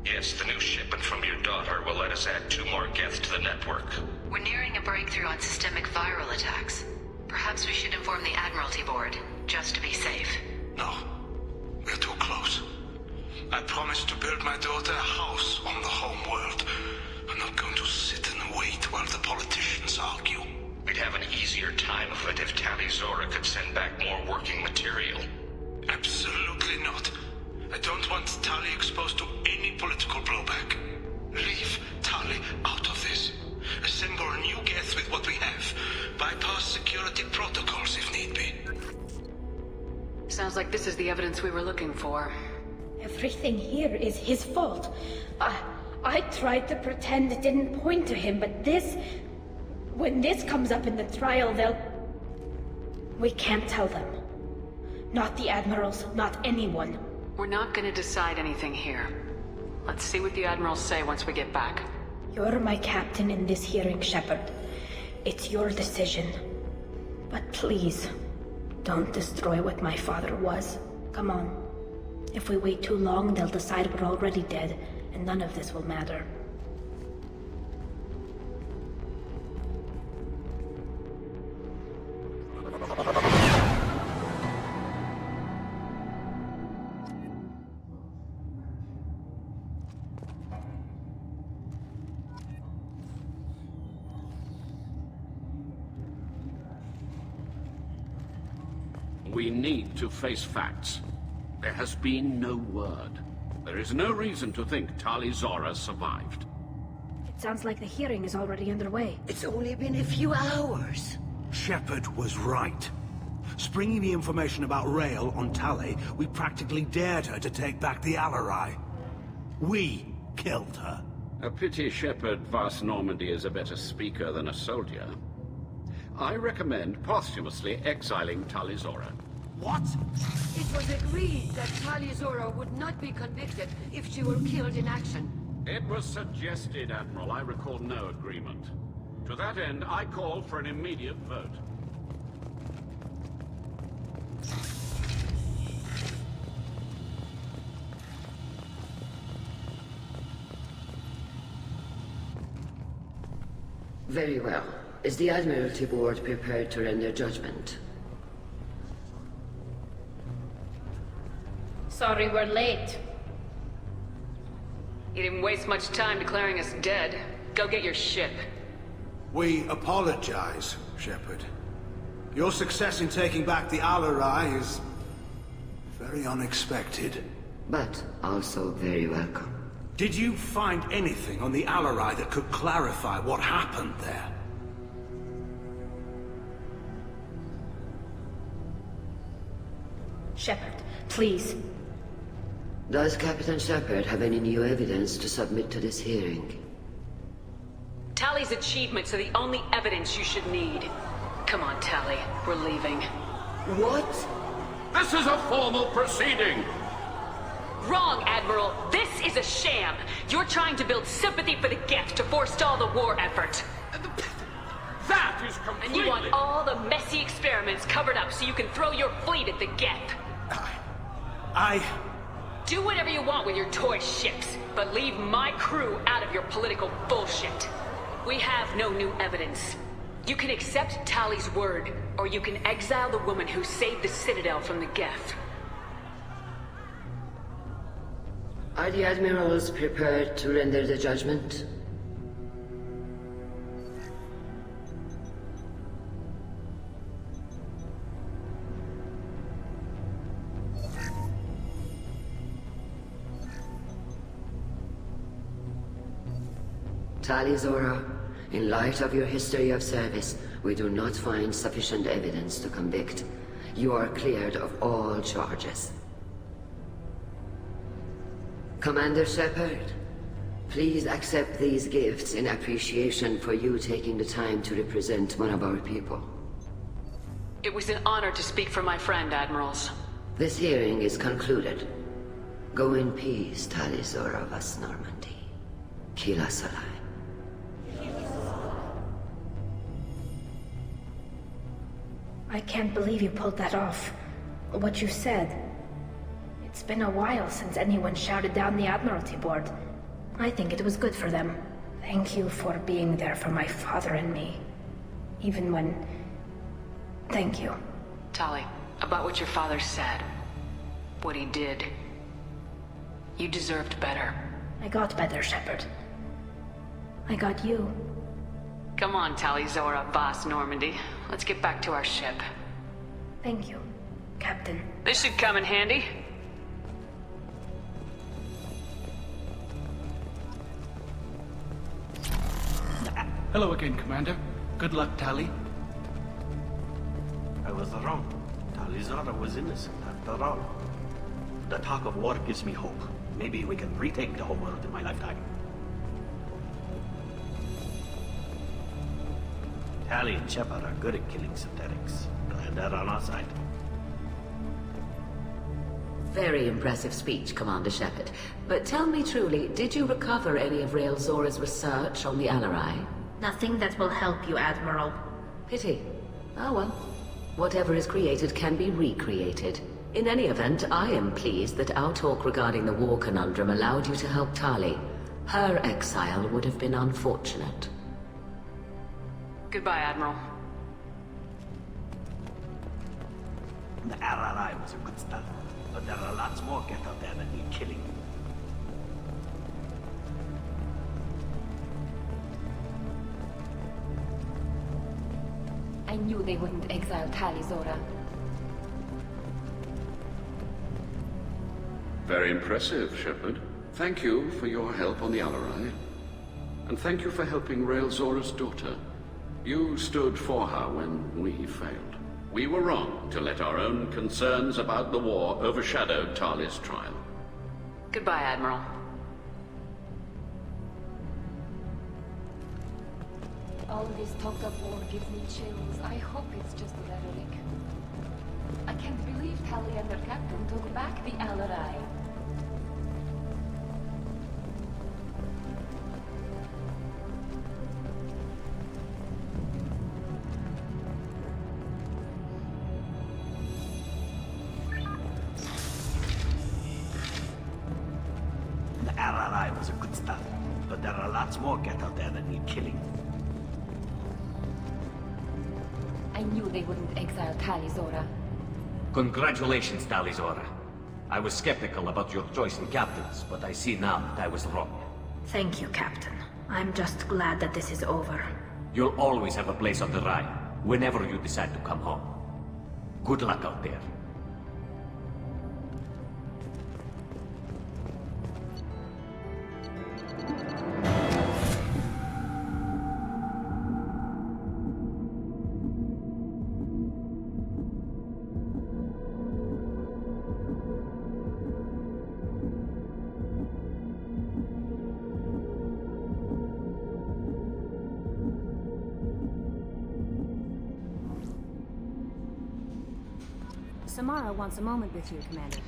Yes, the new shipment from your daughter will let us add 2 more Geth to the network. We're nearing a breakthrough on systemic viral attacks. Perhaps we should inform the Admiralty Board, just to be safe. No. We're too close. I promised to build my daughter a house on the home world. I'm not going to sit and wait while the politicians argue. We'd have an easier time of it if Talizora could send back more working material. Absolutely not. I don't want Tali exposed to any political blowback. Leave Tali out of this. Assemble new Geth with what we have. Bypass security protocols if need be. Sounds like this is the evidence we were looking for. Everything here is his fault. I tried to pretend it didn't point to him, but this... When this comes up in the trial, they'll... We can't tell them. Not the Admirals, not anyone. We're not gonna decide anything here. Let's see what the Admirals say once we get back. You're my captain in this hearing, Shepard. It's your decision. But please, don't destroy what my father was. Come on. If we wait too long, they'll decide we're already dead, and none of this will matter. We need to face facts. There has been no word. There is no reason to think Talizora survived. It sounds like the hearing is already underway. It's only been a few hours. Shepard was right. Springing the information about Rael on Tali, we practically dared her to take back the Alarai. We killed her. A pity Shepard Vas Normandy is a better speaker than a soldier. I recommend posthumously exiling Talizora. What? It was agreed that Talizora would not be convicted if she were killed in action. It was suggested, Admiral. I recall no agreement. To that end, I call for an immediate vote. Very well. Is the Admiralty Board prepared to render judgment? Sorry we're late. You didn't waste much time declaring us dead. Go get your ship. We apologize, Shepard. Your success in taking back the Alarai is... very unexpected. But also very welcome. Did you find anything on the Alarai that could clarify what happened there? Shepard, please. Does Captain Shepard have any new evidence to submit to this hearing? Tali's achievements are the only evidence you should need. Come on, Tali. We're leaving. What? This is a formal proceeding! Wrong, Admiral. This is a sham. You're trying to build sympathy for the Geth to forestall the war effort. That is completely... And you want all the messy experiments covered up so you can throw your fleet at the Geth. Do whatever you want with your toy ships, but leave my crew out of your political bullshit. We have no new evidence. You can accept Tali's word, or you can exile the woman who saved the Citadel from the Geth. Are the admirals prepared to render the judgment? Tali Zora, in light of your history of service, we do not find sufficient evidence to convict. You are cleared of all charges. Commander Shepard, please accept these gifts in appreciation for you taking the time to represent one of our people. It was an honor to speak for my friend, Admirals. This hearing is concluded. Go in peace, Tali Zora Vas Normandy. Kila Salai. I can't believe you pulled that off. What you said. It's been a while since anyone shouted down the Admiralty Board. I think it was good for them. Thank you for being there for my father and me. Even when... Thank you. Tali, about what your father said. What he did. You deserved better. I got better, Shepard. I got you. Come on, Tali Zora, Vas Normandy. Let's get back to our ship. Thank you, Captain. This should come in handy. Hello again, Commander. Good luck, Tali. I was wrong. Tali Zora was innocent after all. The talk of war gives me hope. Maybe we can retake the whole world in my lifetime. Tali and Shepard are good at killing synthetics. Glad they're on our side. Very impressive speech, Commander Shepard. But tell me truly, did you recover any of Rael Zora's research on the Alarai? Nothing that will help you, Admiral. Pity. Oh well. Whatever is created can be recreated. In any event, I am pleased that our talk regarding the war conundrum allowed you to help Tali. Her exile would have been unfortunate. Goodbye, Admiral. The RRI was a good start, but there are lots more get out there that need killing. I knew they wouldn't exile Tali Zora. Very impressive, Shepard. Thank you for your help on the Alarai. And thank you for helping Rael Zora's daughter. You stood for her when we failed. We were wrong to let our own concerns about the war overshadow Tali's trial. Goodbye, Admiral. All this talk of war gives me chills. I hope it's just rhetoric. I can't believe Tali and their captain took back the Alarai. The RRI was a good start, but there are lots more get out there that need killing. I knew they wouldn't exile Tali Zora. Congratulations, Tali Zora. I was skeptical about your choice in captains, but I see now that I was wrong. Thank you, Captain. I'm just glad that this is over. You'll always have a place on the Rhine, whenever you decide to come home. Good luck out there. Samara wants a moment with you, Commander.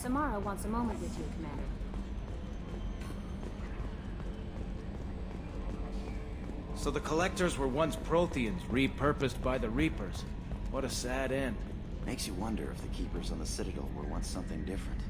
Samara wants a moment with you, Commander. So the Collectors were once Protheans, repurposed by the Reapers. What a sad end. Makes you wonder if the Keepers on the Citadel were once something different.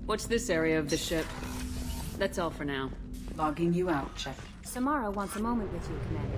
What's this area of the ship? That's all for now. Logging you out, check. Samara wants a moment with you, Commander.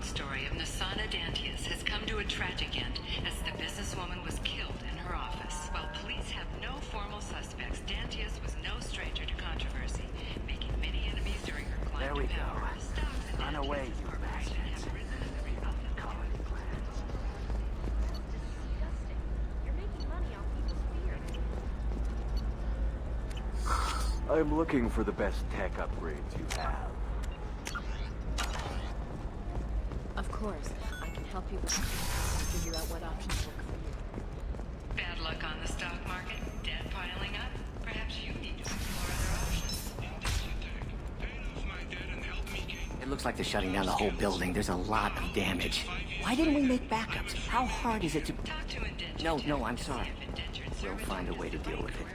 Story of Nasana Dantius has come to a tragic end as the businesswoman was killed in her office. While police have no formal suspects, Dantius was no stranger to controversy, making many enemies during her climb There we to power. go. Run away, you bastards. Colony plans. You're making money off people's fear. I'm looking for the best tech upgrades you have. Of course, I can help you with figure out what options work for you. Bad luck on the stock market, debt piling up. Perhaps you need to explore other options. It looks like they're shutting down the whole building. There's a lot of damage. Why didn't we make backups? How hard is it to... No, I'm sorry. We'll find a way to deal with it.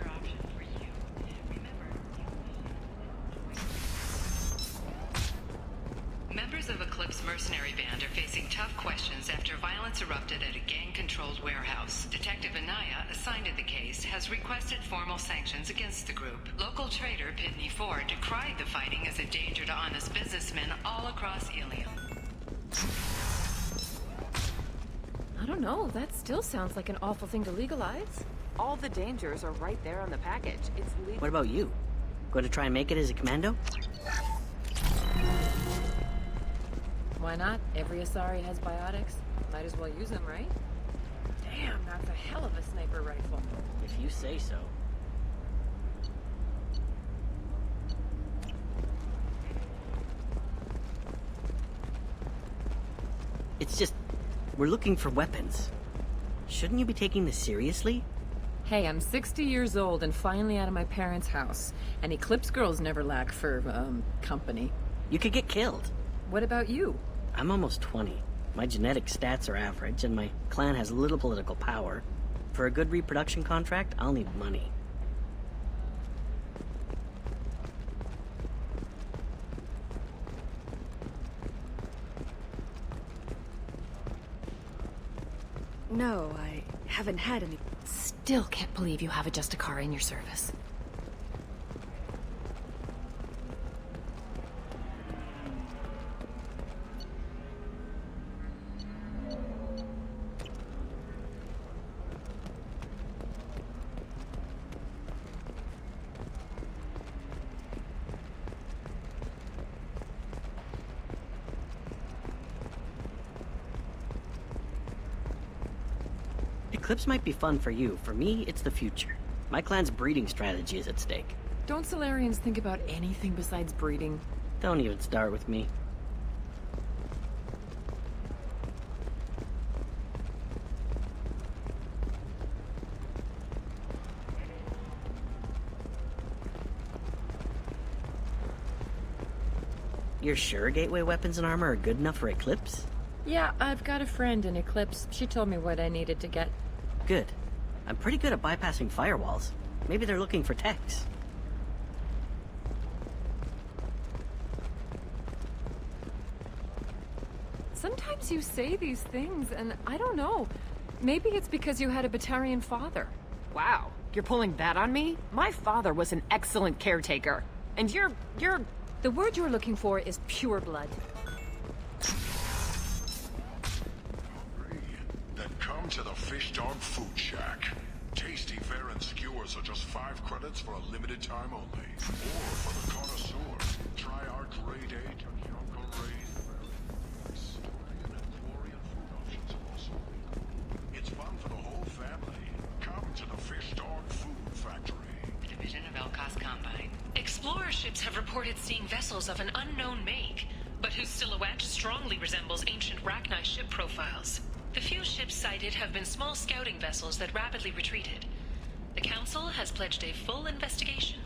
Members of Eclipse mercenary band are facing tough questions after violence erupted at a gang-controlled warehouse. Detective Anaya, assigned to the case, has requested formal sanctions against the group. Local trader Pitney Ford decried the fighting as a danger to honest businessmen all across Ilium. I don't know, that still sounds like an awful thing to legalize. All the dangers are right there on the package. It's legal. What about you? Going to try and make it as a commando? Why not? Every Asari has biotics. Might as well use them, right? Damn, that's a hell of a sniper rifle. If you say so. It's just, we're looking for weapons. Shouldn't you be taking this seriously? Hey, I'm 60 years old and finally out of my parents' house. And Eclipse girls never lack for, company. You could get killed. What about you? I'm almost 20. My genetic stats are average, and my clan has little political power. For a good reproduction contract, I'll need money. No, I haven't had any. Still can't believe you have a Justicar in your service. Eclipse might be fun for you. For me, it's the future. My clan's breeding strategy is at stake. Don't Solarians think about anything besides breeding? Don't even start with me. You're sure gateway weapons and armor are good enough for Eclipse? Yeah, I've got a friend in Eclipse. She told me what I needed to get. Good. I'm pretty good at bypassing firewalls. Maybe they're looking for techs. Sometimes you say these things, and I don't know. Maybe it's because you had a Batarian father. Wow, you're pulling that on me? My father was an excellent caretaker. And you're... The word you're looking for is pure blood. Then come to the Fish Dog Food Shack. Tasty fare and skewers are just 5 credits for a limited time only. Or for the connoisseur, try our grade A Takyoko raised Historian and Florian food options also. It's fun for the whole family. Come to the Fish Dog Food Factory. Division of Elkos Combine. Explorer ships have reported seeing vessels of an unknown make, but whose silhouette strongly resembles ancient Rachni ship profiles. The few ships sighted have been small scouting vessels that rapidly retreated. The Council has pledged a full investigation.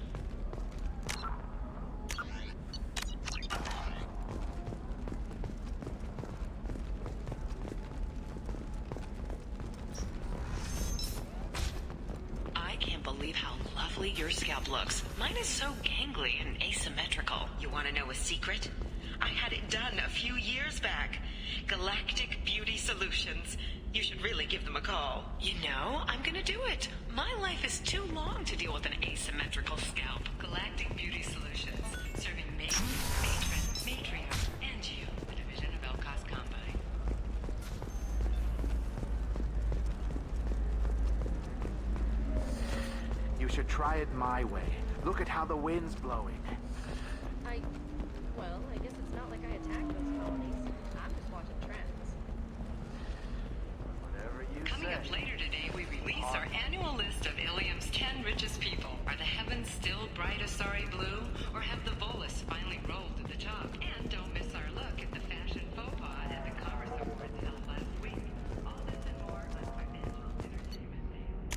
I can't believe how lovely your scalp looks. Mine is so gangly and asymmetrical. You want to know a secret? I had it done a few years back. Galactic Beauty Solutions. You should really give them a call. You know, I'm gonna do it. My life is too long to deal with an asymmetrical scalp. Galactic Beauty Solutions. Serving maiden, matron, matriarch, and you. The Division of Elkos Combine. You should try it my way. Look at how the wind's blowing. Well, I guess it's not like I attacked those colonies. I'm just watching trends. Whatever you Coming up later today, we release our annual list of Ilium's 10 richest people. Are the heavens still bright Asari blue, or have the Volus finally rolled to the top? And don't miss our look at the fashion faux pas at the Commerce Awards held last week. All this and more on Financial Entertainment Daily.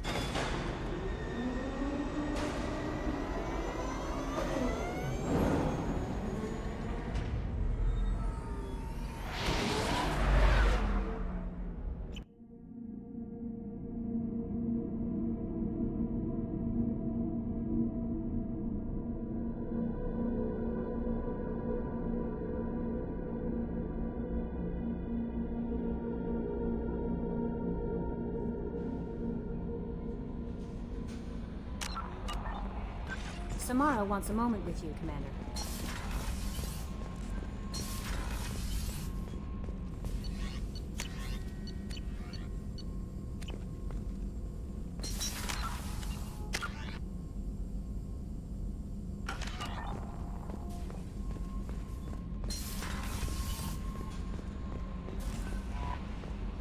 Samara wants a moment with you, Commander.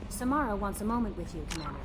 Samara wants a moment with you, Commander.